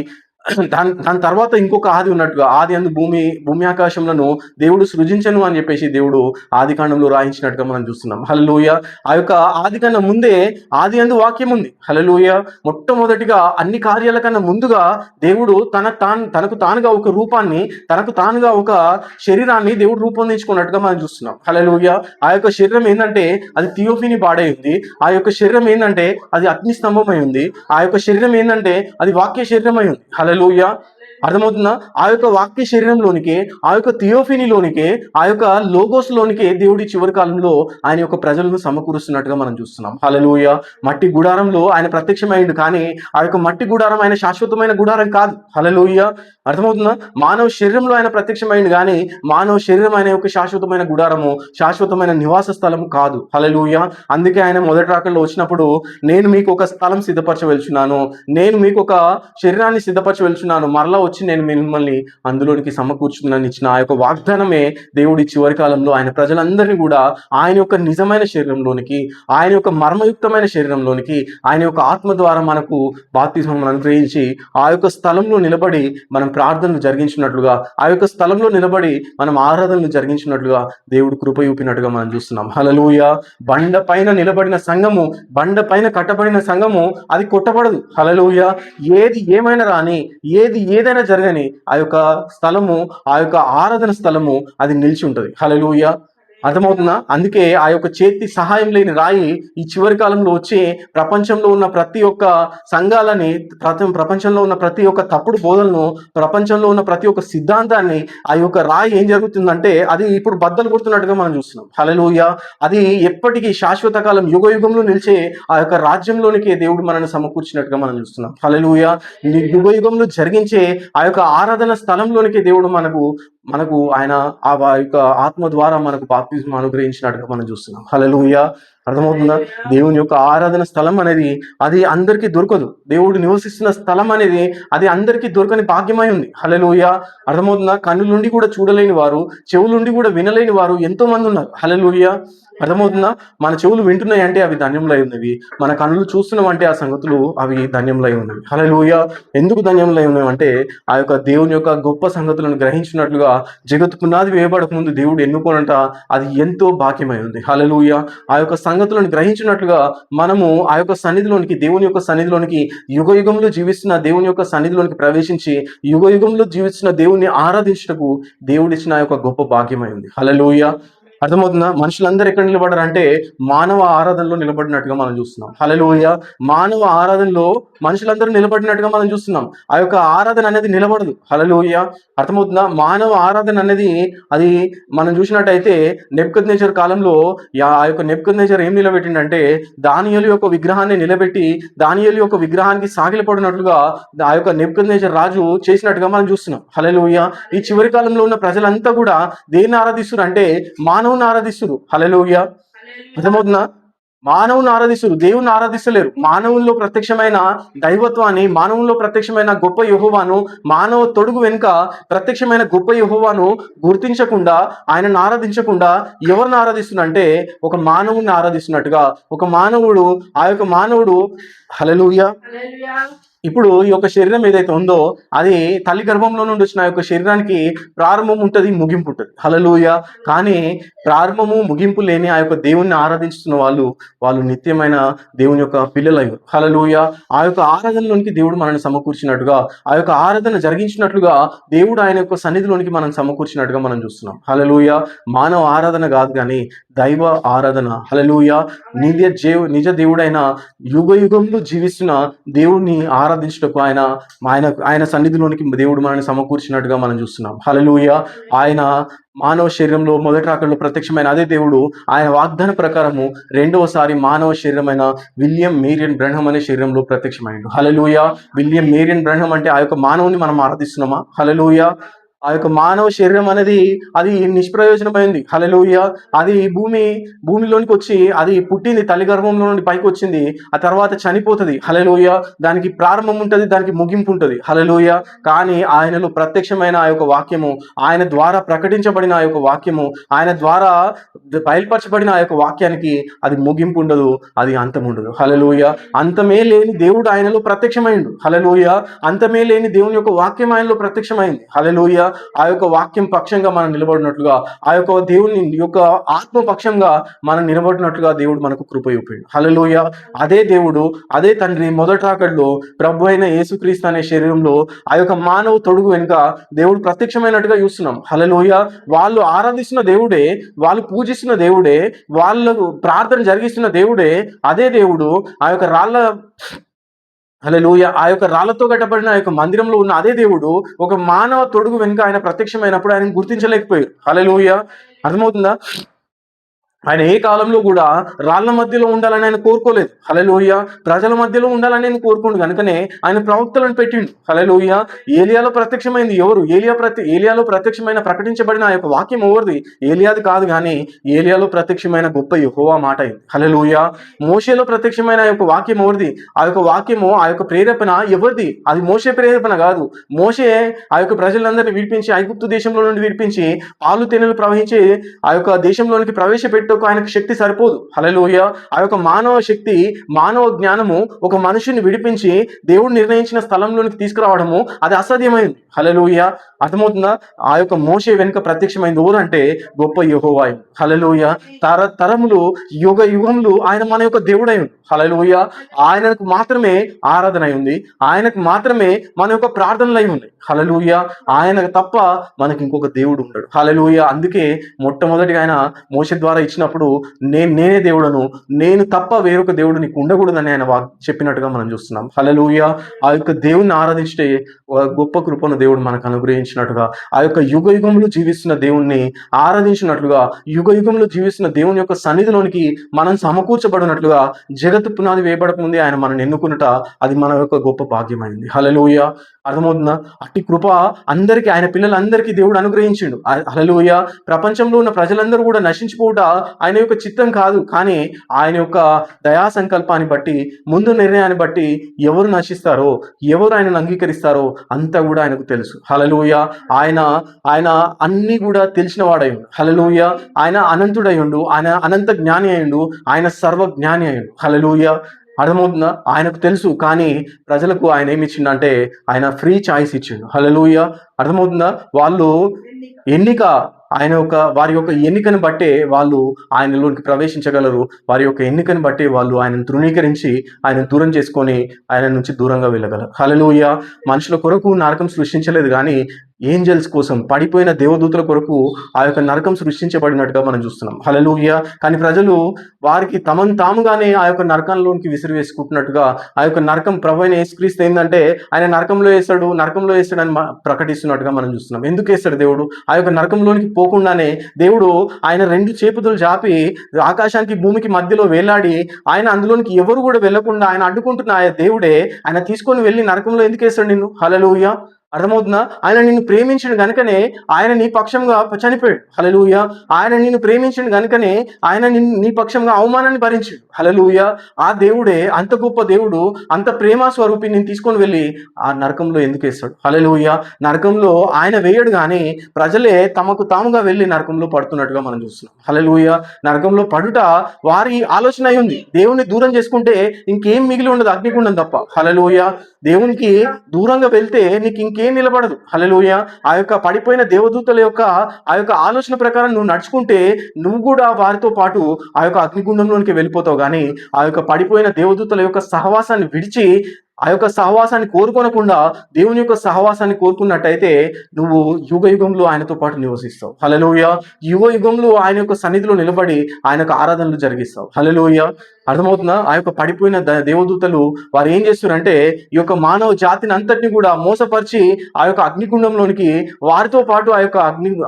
దాని తర్వాత ఇంకొక ఆది ఉన్నట్టుగా ఆది యందు భూమి ఆకాశములను దేవుడు సృజించను అని చెప్పేసి దేవుడు ఆది కాండంలో రాయించినట్టుగా మనం చూస్తున్నాం. హల్లెలూయా. ఆ యొక్క ఆది కన్నా ముందే ఆది యందు వాక్యం ఉంది. హల్లెలూయా. మొట్టమొదటిగా అన్ని కార్యాల కన్నా ముందుగా దేవుడు తనకు తానుగా ఒక రూపాన్ని, తనకు తానుగా ఒక శరీరాన్ని దేవుడు రూపొందించుకున్నట్టుగా మనం చూస్తున్నాం. హల్లెలూయా. ఆ యొక్క శరీరం ఏంటంటే అది థియోఫీని బాడై ఉంది. ఆ యొక్క శరీరం ఏంటంటే అది అగ్ని స్తంభమై ఉంది. ఆ యొక్క శరీరం ఏంటంటే అది వాక్య శరీరమై ఉంది. హల్లెలూయా. అర్థమవుతుందా? ఆ యొక్క వాక్య శరీరంలోనికి, ఆ యొక్క థియోఫీనిలోనికి, ఆ యొక్క లోగోస్ లోనికి దేవుడి చివరి కాలంలో ఆయన యొక్క ప్రజలను సమకూరుస్తున్నట్టుగా మనం చూస్తున్నాం. హల్లెలూయా. మట్టి గుడారంలో ఆయన ప్రత్యక్షమైండు, కానీ ఆ యొక్క మట్టి గుడారం ఆయన శాశ్వతమైన గుడారం కాదు. హల్లెలూయా. అర్థమవుతుందా? మానవ శరీరంలో ఆయన ప్రత్యక్షమైండు, కానీ మానవ శరీరం ఆయన యొక్క శాశ్వతమైన గుడారము, శాశ్వతమైన నివాస స్థలము కాదు. హల్లెలూయా. అందుకే ఆయన మొదటి రాకల్లో వచ్చినప్పుడు నేను మీకు ఒక స్థలం సిద్ధపరచవెళ్చున్నాను, నేను మీకు ఒక శరీరాన్ని సిద్ధపరచవెళ్చున్నాను, మరలా వచ్చి నేను మిమ్మల్ని అందులోనికి సమకూర్చున్నాను ఇచ్చిన ఆ యొక్క వాగ్దానమే దేవుడి చివరి కాలంలో ఆయన ప్రజలందరినీ కూడా ఆయన యొక్క నిజమైన శరీరంలోనికి, ఆయన యొక్క మర్మయుక్తమైన శరీరంలోనికి, ఆయన యొక్క ఆత్మ ద్వారా మనకు బాప్తిస్మం అనుగ్రహించి ఆ యొక్క స్థలంలో నిలబడి మనం ప్రార్థనలు జరిగించినట్లుగా, ఆ యొక్క స్థలంలో నిలబడి మనం ఆరాధనలు జరిగించినట్లుగా దేవుడు కృప చూపినట్టుగా మనం చూస్తున్నాం. హల్లెలూయా. బండ పైన నిలబడిన సంఘము, బండ పైన కట్టబడిన సంఘము అది కొట్టబడదు. హల్లెలూయా. ఏది ఏమైనా రాని, ఏదైనా జరగని ఆ యొక్క స్థలము, ఆ యొక్క ఆరాధన స్థలము అది నిలిచి ఉంటుంది. హల్లెలూయా. అర్థమవుతుందా? అందుకే ఆ యొక్క చేతి సహాయం లేని రాయి ఈ చివరి కాలంలో వచ్చి ప్రపంచంలో ఉన్న ప్రతి ఒక్క సంఘాలని, ప్రపంచంలో ఉన్న ప్రతి ఒక్క తప్పుడు బోధనను, ప్రపంచంలో ఉన్న ప్రతి ఒక్క సిద్ధాంతాన్ని ఆ యొక్క రాయి ఏం జరుగుతుందంటే అది ఇప్పుడు బద్దలు కొడుతున్నట్టుగా మనం చూస్తున్నాం. హల్లెలూయా. అది ఎప్పటికీ శాశ్వత కాలం యుగ యుగంలో నిలిచే ఆ యొక్క రాజ్యంలోనికి దేవుడు మనల్ని సమకూర్చినట్టుగా మనం చూస్తున్నాం. హల్లెలూయా. యుగ యుగంలో జరిగించే ఆ యొక్క ఆరాధన స్థలంలోనికి దేవుడు మనకు ఆయన ఆ యొక్క ఆత్మ ద్వారా మనకు బాప్తిస్మం అనుగ్రహించినట్టుగా మనం చూస్తున్నాం. హల్లెలూయా. అర్థమవుతుందా? దేవుని యొక్క ఆరాధన స్థలం అనేది అది అందరికీ దొరకదు. దేవుడు నివసిస్తున్న స్థలం అనేది అది అందరికీ దొరకని భాగ్యమై ఉంది. హల్లెలూయా. అర్థమవుతుందా? కన్నులుండి కూడా చూడలేని వారు, చెవులుండి కూడా వినలేని వారు ఎంతో మంది ఉన్నారు. హల్లెలూయా. అర్థమవుతుందా? మన చెవులు వింటున్నాయి అంటే అవి ధన్యములై ఉన్నవి, మన కన్నులు చూస్తున్నాం అంటే ఆ సంగతులు అవి ధన్యములై ఉన్నవి. హల్లెలూయా. ఎందుకు ధన్యములై ఉన్నవి అంటే ఆ యొక్క దేవుని యొక్క గొప్ప సంగతులను గ్రహించినట్లుగా జగత్తు పునాది వేయబడక ముందు దేవుడు ఎన్నుకోనంట అది ఎంతో భాగ్యమై ఉంది. హల్లెలూయా. ఆ యొక్క సంగతులను గ్రహించినట్లుగా మనము ఆ యొక్క సన్నిధిలోనికి, దేవుని యొక్క సన్నిధిలోనికి, యుగ యుగంలో జీవిస్తున్న దేవుని యొక్క సన్నిధిలోనికి ప్రవేశించి యుగ యుగంలో జీవిస్తున్న దేవుని ఆరాధించుటకు దేవుడిచ్చిన ఆ యొక్క గొప్ప భాగ్యమై ఉంది. హల్లెలూయా. అర్థమవుతుందా? మనుషులందరూ ఎక్కడ నిలబడారంటే మానవ ఆరాధనలో నిలబడినట్టుగా మనం చూస్తున్నాం. హల్లెలూయా. మానవ ఆరాధనలో మనుషులందరూ నిలబడినట్టుగా మనం చూస్తున్నాం. ఆ యొక్క ఆరాధన అనేది నిలబడదు. హల్లెలూయా. అర్థమవుతుందా? మానవ ఆరాధన అనేది అది మనం చూసినట్టయితే నెబుకద్నెజర్ కాలంలో ఆ యొక్క నెబుకద్నెజర్ ఏం నిలబెట్టిండంటే దానియేలు యొక్క విగ్రహాన్ని నిలబెట్టి దానియేలు యొక్క విగ్రహానికి సాగిలపడినట్లుగా ఆ యొక్క నెబుకద్నెజర్ రాజు చేసినట్టుగా మనం చూస్తున్నాం. హల్లెలూయా. ఈ చివరి కాలంలో ఉన్న ప్రజలంతా కూడా దేన్ని ఆరాధిస్తున్నారు అంటే మానవుని ఆరాధిస్తున్నారు. హల్లెలూయా. అర్థమవుతుందా? మానవుని ఆరాధిస్తున్నారు, దేవుని ఆరాధిస్తలేరు. మానవుల్లో ప్రత్యక్షమైన దైవత్వాన్ని, మానవుల్లో ప్రత్యక్షమైన గొప్ప యెహోవాను, మానవ తొడుగు వెనుక ప్రత్యక్షమైన గొప్ప యెహోవాను గుర్తించకుండా, ఆయనను ఆరాధించకుండా ఎవరిని ఆరాధిస్తున్నా అంటే ఒక మానవుని ఆరాధిస్తున్నట్టుగా, ఒక మానవుడు ఆ యొక్క మానవుడు హల్లెలూయా. ఇప్పుడు ఈ యొక్క శరీరం ఏదైతే ఉందో అది తల్లి గర్భంలో నుండి వచ్చిన ఆ యొక్క శరీరానికి ప్రారంభం ఉంటుంది, ముగింపు ఉంటుంది. హల్లెలూయా. కానీ ప్రారంభము ముగింపు లేని ఆ యొక్క దేవుణ్ణి ఆరాధించుతున్న వాళ్ళు నిత్యమైన దేవుని యొక్క పిల్లలయ్యారు. హల్లెలూయా. ఆ యొక్క ఆరాధనలోనికి దేవుడు మనల్ని సమకూర్చినట్టుగా, ఆ యొక్క ఆరాధన జరిగించినట్లుగా దేవుడు ఆయన యొక్క సన్నిధిలోనికి మనం సమకూర్చినట్టుగా మనం చూస్తున్నాం. హల్లెలూయా. మానవ ఆరాధన కాదు కానీ దైవ ఆరాధన. హల్లెలూయా. నిజ దేవుడైన యుగ యుగంలో జీవిస్తున్న దేవుణ్ణి ఆరాధించుటకు ఆయన ఆయన ఆయన సన్నిధిలోనికి దేవుడు మనల్ని సమకూర్చినట్టుగా మనం చూస్తున్నాం. హల్లెలూయా. ఆయన మానవ శరీరంలో మొదటి రాకడలో ప్రత్యక్షమైన అదే దేవుడు ఆయన వాగ్దాన ప్రకారము రెండవసారి మానవ శరీరమైన విలియం మేరియన్ బ్రహ్నం అనే శరీరంలో ప్రత్యక్షమైండు. హల్లెలూయా. విలియం మేరియన్ బ్రహ్నం అంటే ఆ యొక్క మానవుని మనం ఆరాధిస్తున్నామా? హల్లెలూయా. ఆ యొక్క మానవ శరీరం అనేది అది నిష్ప్రయోజనమైంది. హల్లెలూయా. అది భూమిలోనికి వచ్చి అది పుట్టింది, తల్లి గర్భంలో నుండి పైకి వచ్చింది, ఆ తర్వాత చనిపోతుంది. హల్లెలూయా. దానికి ప్రారంభం ఉంటుంది, దానికి ముగింపు ఉంటుంది. హల్లెలూయా. కానీ ఆయనలో ప్రత్యక్షమైన ఆ యొక్క వాక్యము, ఆయన ద్వారా ప్రకటించబడిన ఆ యొక్క వాక్యము, ఆయన ద్వారా బయలుపరచబడిన ఆ యొక్క వాక్యానికి అది ముగింపు ఉండదు, అది అంతం ఉండదు. హల్లెలూయా. అంతమే లేని దేవుడు ఆయనలో ప్రత్యక్షమైండు. హల్లెలూయా. అంతమే లేని దేవుని యొక్క వాక్యం ఆయనలో ప్రత్యక్షమైంది. హల్లెలూయా. ఆ యొక్క వాక్యం పక్షంగా మనం నిలబడినట్లుగా, ఆ యొక్క దేవుని యొక్క ఆత్మ పక్షంగా మనం నిలబడినట్లుగా దేవుడు మనకు కృప చూపాడు. హల్లెలూయా. అదే దేవుడు, అదే తండ్రి మొదటి రాకడలో ప్రభు అయిన యేసుక్రీస్తు అనే శరీరంలో ఆ యొక్క మానవ తొడుగు వెనుక దేవుడు ప్రత్యక్షమైనట్టుగా చూస్తున్నాం. హల్లెలూయా. వాళ్ళు ఆరాధిస్తున్న దేవుడే, వాళ్ళు పూజిస్తున్న దేవుడే, వాళ్ళకు ప్రార్థన జరిగిస్తున్న దేవుడే, అదే దేవుడు ఆ యొక్క హల్లెలూయా. ఆ యొక్క రాళ్లతో కట్టబడిన ఆ యొక్క మందిరంలో ఉన్న అదే దేవుడు ఒక మానవ తొడుగు వెనుక ఆయన ప్రత్యక్షమైనప్పుడు ఆయన గుర్తించలేకపోయారు. హల్లెలూయా. అర్థమవుతుందా? ఆయన ఏ కాలంలో కూడా రాళ్ల మధ్యలో ఉండాలని ఆయన కోరుకోలేదు. హల్లెలూయా. ప్రజల మధ్యలో ఉండాలని ఆయన కోరుకోండు, కనుకనే ఆయన ప్రవక్తలను పెట్టిండు. హల్లెలూయా. ఏలియాలో ప్రత్యక్షమైంది ఎవరు? ఏలియాలో ప్రత్యక్షమైన ప్రకటించబడిన ఆ యొక్క వాక్యం ఎవరిది? ఏలియాది కాదు, కానీ ఏలియాలో ప్రత్యక్షమైన గొప్ప యెహోవా మాట ఇది. హల్లెలూయా. మోషేలో ప్రత్యక్షమైన ఆ యొక్క వాక్యం ఎవరిది? ఆ యొక్క వాక్యము, ఆ యొక్క ప్రేరేపణ ఎవరిది? అది మోషే ప్రేరేపణ కాదు. మోషే ఆ యొక్క ప్రజలందరినీ విడిపించి, ఐగుప్తు దేశంలో నుండి విడిపించి పాలు తేనెలు ప్రవహించి ఆ యొక్క దేశంలోనికి ప్రవేశపెట్టు ఆయనకు శక్తి సరిపోదు. హల్లెలూయా. ఆ యొక్క మానవ శక్తి, మానవ జ్ఞానము ఒక మనిషిని విడిపించి దేవుడు నిర్ణయించిన స్థలంలోనికి తీసుకురావడము అది అసాధ్యమైంది. హల్లెలూయా. అర్థమవుతుందా? ఆ యొక్క మోషే వెనుక ప్రత్యక్షమైంది ఎవరంటే గొప్ప యెహోవా. హల్లెలూయా. తరములు యుగ యుగములు ఆయన మన యొక్క దేవుడై ఉంది. హల్లెలూయా. ఆయనకు మాత్రమే ఆరాధన అయి ఉంది, ఆయనకు మాత్రమే మన యొక్క ప్రార్థనలు అయి ఉంది. హల్లెలూయా. ఆయనకు తప్ప మనకి ఇంకొక దేవుడు ఉండడు. హల్లెలూయా. అందుకే మొట్టమొదటిగా ఆయన మోషే ద్వారా ఇచ్చినప్పుడు నేనే దేవుడను, నేను తప్ప వేరొక దేవుడు నీకు ఉండకూడదని ఆయన చెప్పినట్టుగా మనం చూస్తున్నాం. హల్లెలూయా. ఆ యొక్క దేవుణ్ణి ఆరాధించే గొప్ప కృపను దేవుడు మనకు అనుగ్రహించినట్టుగా, ఆ యొక్క యుగ యుగంలో జీవిస్తున్న దేవుణ్ణి ఆరాధించినట్లుగా, యుగ యుగంలో జీవిస్తున్న దేవుని యొక్క సన్నిధిలోనికి మనం సమకూర్చబడినట్లుగా, జగత్తు పునాది వేయబడక ముందే ఆయన మనం ఎన్నుకున్నట అది మన యొక్క గొప్ప భాగ్యమైంది. హల్లెలూయా. అర్థమవుతుందా? అట్టి కృప అందరికీ, ఆయన పిల్లలందరికీ దేవుడు అనుగ్రహించిండు. హల్లెలూయా. ప్రపంచంలో ఉన్న ప్రజలందరూ కూడా నశించిపోవుట ఆయన యొక్క చిత్తం కాదు, కానీ ఆయన యొక్క దయా సంకల్పాన్ని బట్టి, ముందు నిర్ణయాన్ని బట్టి ఎవరు నశిస్తారో, ఎవరు ఆయనను అంగీకరిస్తారో అంతా కూడా ఆయనకు తెలుసు. హల్లెలూయా. ఆయన ఆయన అన్ని కూడా తెలిసిన వాడయ్యుండు. హల్లెలూయా. ఆయన అనంతుడయ్యుండు, ఆయన అనంత జ్ఞాని అయ్యుండు, ఆయన సర్వజ్ఞాని అయ్యుండు. హల్లెలూయా. అర్థమవుతుందా? ఆయనకు తెలుసు, కానీ ప్రజలకు ఆయన ఏమి ఇచ్చిండంటే ఆయన ఫ్రీ చాయిస్ ఇచ్చిండు. హల్లెలూయా. అర్థమవుతుందా? వాళ్ళు ఎన్నిక, వారి యొక్క ఎన్నికను బట్టే వాళ్ళు ఆయనలోనికి ప్రవేశించగలరు. వారి యొక్క ఎన్నికను బట్టే వాళ్ళు ఆయనను తృణీకరించి ఆయన దూరం చేసుకొని ఆయన నుంచి దూరంగా వెళ్ళగలరు. హల్లెలూయా. మనుషుల కొరకు నరకం సృష్టించలేదు, కానీ ఏంజల్స్ కోసం, పడిపోయిన దేవదూతల కొరకు ఆ యొక్క నరకం సృష్టించబడినట్టుగా మనం చూస్తున్నాం. హల్లెలూయా. కానీ ప్రజలు వారికి తమను తాముగానే ఆ యొక్క నరకంలోనికి విసిరివేసుకుంటున్నట్టుగా, ఆ యొక్క నరకం ప్రభువైన యేసుక్రీస్తు ఏంటంటే ఆయన నరకంలో వేస్తాడని ప్రకటిస్తున్నట్టుగా మనం చూస్తున్నాం. ఎందుకు వేస్తాడు దేవుడు? ఆ యొక్క నరకంలోనికి పోకుండానే దేవుడు ఆయన 2 చేతులు జాపి ఆకాశానికి భూమికి మధ్యలో వేలాడి ఆయన అందులోనికి ఎవరు కూడా వెళ్లకుండా ఆయన అడ్డుకుంటున్న ఆ దేవుడే ఆయన తీసుకొని వెళ్ళి నరకంలో ఎందుకు వేస్తాడు నిన్ను? హల్లెలూయా. అర్థమవుతుందా? ఆయన నిన్ను ప్రేమించిండు గనుకనే ఆయన నీ పక్షంగా చనిపోయాడు. హల్లెలూయా! ఆయన నిన్ను ప్రేమించిండు గనుకనే ఆయన నీ పక్షంగా అవమానాన్ని భరించిండు. హల్లెలూయా! ఆ దేవుడే, అంత గొప్ప దేవుడు, అంత ప్రేమ స్వరూపి నిన్ను తీసుకొని వెళ్ళి ఆ నరకంలో ఎందుకేస్తాడు? హల్లెలూయా! నరకంలో ఆయన వేయడు గాని ప్రజలే తమకు తాముగా వెళ్ళి నరకంలో పడుతున్నట్టుగా మనం చూస్తున్నాం. హల్లెలూయా! నరకంలో పడుట వారి ఆలోచన అయి ఉంది. దేవుణ్ణి దూరం చేసుకుంటే ఇంకేం మిగిలి ఉండదు, అగ్నిగుండం తప్ప. హల్లెలూయా! దేవునికి దూరంగా వెళ్తే నీకు ఇంకేం నిలబడదు. హల్లెలూయా! ఆ యొక్క పడిపోయిన దేవదూతల యొక్క ఆ యొక్క ఆలోచన ప్రకారం నువ్వు నడుచుకుంటే నువ్వు కూడా వారితో పాటు ఆ యొక్క అగ్నిగుండంలోనికి వెళ్ళిపోతావు. కానీ ఆ యొక్క పడిపోయిన దేవదూతల యొక్క సహవాసాన్ని విడిచి ఆ యొక్క సహవాసాన్ని కోరుకోనకుండా దేవుని యొక్క సహవాసాన్ని కోరుకున్నట్టయితే నువ్వు యుగ యుగంలో ఆయనతో పాటు నివసిస్తావు. హల్లెలూయా! యుగ యుగంలో ఆయన యొక్క సన్నిధిలో నిలబడి ఆయన యొక్క ఆరాధనలు జరిగిస్తావు. హల్లెలూయా! అర్థమవుతుందా? ఆ యొక్క పడిపోయిన దేవదూతలు వారు ఏం చేస్తున్నారంటే ఈ యొక్క మానవ జాతిని అంతటిని కూడా మోసపరిచి ఆ యొక్క అగ్నిగుండంలోనికి వారితో పాటు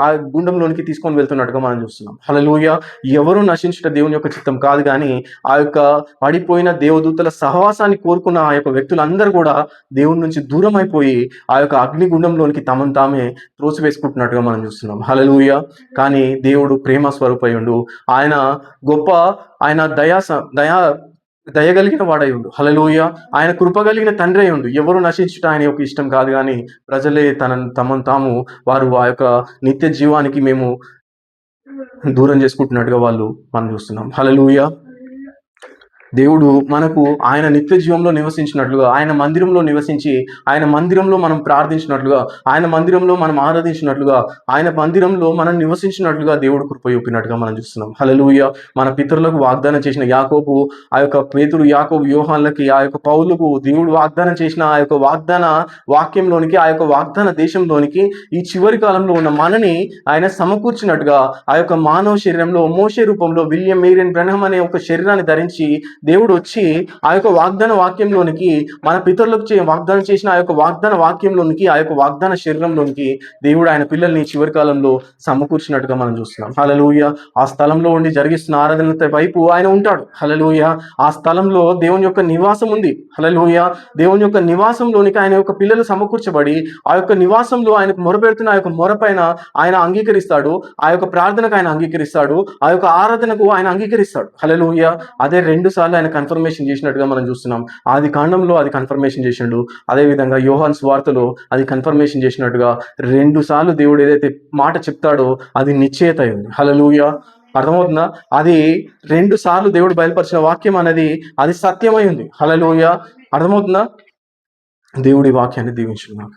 ఆ గుండంలోనికి తీసుకొని వెళ్తున్నట్టుగా మనం చూస్తున్నాం. హల్లెలూయా! ఎవరు నశించుట దేవుని యొక్క చిత్తం కాదు, కానీ ఆ యొక్క పడిపోయిన దేవదూతల సహవాసాన్ని కోరుకున్న ఆ యొక్క వ్యక్తులందరూ కూడా దేవుని నుంచి దూరం అయిపోయి ఆ యొక్క అగ్నిగుండంలోనికి తమను తామే త్రోసివేసుకుంటున్నట్టుగా మనం చూస్తున్నాం. హల్లెలూయా! కానీ దేవుడు ప్రేమ స్వరూపయుండు, ఆయన గొప్ప, ఆయన దయగలిగిన వాడయుండు. హల్లెలూయా! ఆయన కృప కలిగిన తండ్రి అయ్యుండు. ఎవరు నశించుట ఆయన యొక్క ఇష్టం కాదు, కానీ ప్రజలే తమను తాము వారు ఆ యొక్క నిత్య జీవానికి మేము దూరం చేసుకుంటున్నట్టుగా మనం చూస్తున్నాం. హల్లెలూయా! దేవుడు మనకు ఆయన నిత్య జీవంలో నివసించినట్లుగా, ఆయన మందిరంలో నివసించి ఆయన మందిరంలో మనం ప్రార్థించినట్లుగా, ఆయన మందిరంలో మనం ఆరాధించినట్లుగా, ఆయన మందిరంలో మనం నివసించినట్లుగా దేవుడు కృప చూపినట్టుగా మనం చూస్తున్నాం. హల్లెలూయా! మన పితరులకు వాగ్దానం చేసిన యాకోబు, ఆ యొక్క పేతురు, యాకోబు, యోహాన్లకి, ఆ యొక్క పౌలుకు దేవుడు వాగ్దానం చేసిన ఆ యొక్క వాగ్దాన వాక్యంలోనికి, ఆ యొక్క వాగ్దాన దేశంలోనికి ఈ చివరి కాలంలో ఉన్న మనని ఆయన సమకూర్చినట్టుగా ఆ యొక్క మానవ శరీరంలో మోషే రూపంలో విలియం మేరియన్ బ్రహ్మ అనే ఒక శరీరాన్ని ధరించి దేవుడు వచ్చి ఆ యొక్క వాగ్దాన వాక్యంలోనికి, మన పితరులకు వాగ్దానం చేసిన ఆ యొక్క వాగ్దాన వాక్యంలోనికి, ఆ యొక్క వాగ్దాన శరీరంలోనికి దేవుడు ఆయన పిల్లల్ని చివరి కాలంలో సమకూర్చినట్టుగా మనం చూస్తున్నాం. హల్లెలూయా! ఆ స్థలంలో ఉండి జరిగిస్తున్న ఆరాధన వైపు ఆయన ఉంటాడు. హల్లెలూయా! ఆ స్థలంలో దేవుని యొక్క నివాసం ఉంది. హల్లెలూయా! దేవుని యొక్క నివాసంలోనికి ఆయన యొక్క పిల్లలు సమకూర్చబడి ఆ యొక్క నివాసంలో ఆయనకు మొరపెడుతున్న ఆ యొక్క మొర పైన ఆయన అంగీకరిస్తాడు. ఆ యొక్క ప్రార్థనకు ఆయన అంగీకరిస్తాడు. ఆ యొక్క ఆరాధనకు ఆయన అంగీకరిస్తాడు. హల్లెలూయా! అదే 2 సార్లు ఆయన కన్ఫర్మేషన్ చేసినట్టుగా మనం చూస్తున్నాం. ఆది కాండంలో అది కన్ఫర్మేషన్ చేసిండు. అదేవిధంగా యోహాను సువార్తలో అది కన్ఫర్మేషన్ చేసినట్టుగా 2 సార్లు దేవుడు ఏదైతే మాట చెప్తాడో అది నిశ్చయత అయింది. హల్లెలూయా! అర్థమవుతుందా? అది 2 సార్లు దేవుడు బయలుపరిచిన వాక్యం అనేది అది సత్యమై ఉంది. హల్లెలూయా! అర్థమవుతుందా? దేవుడి వాక్యాన్ని దీవించును గాక.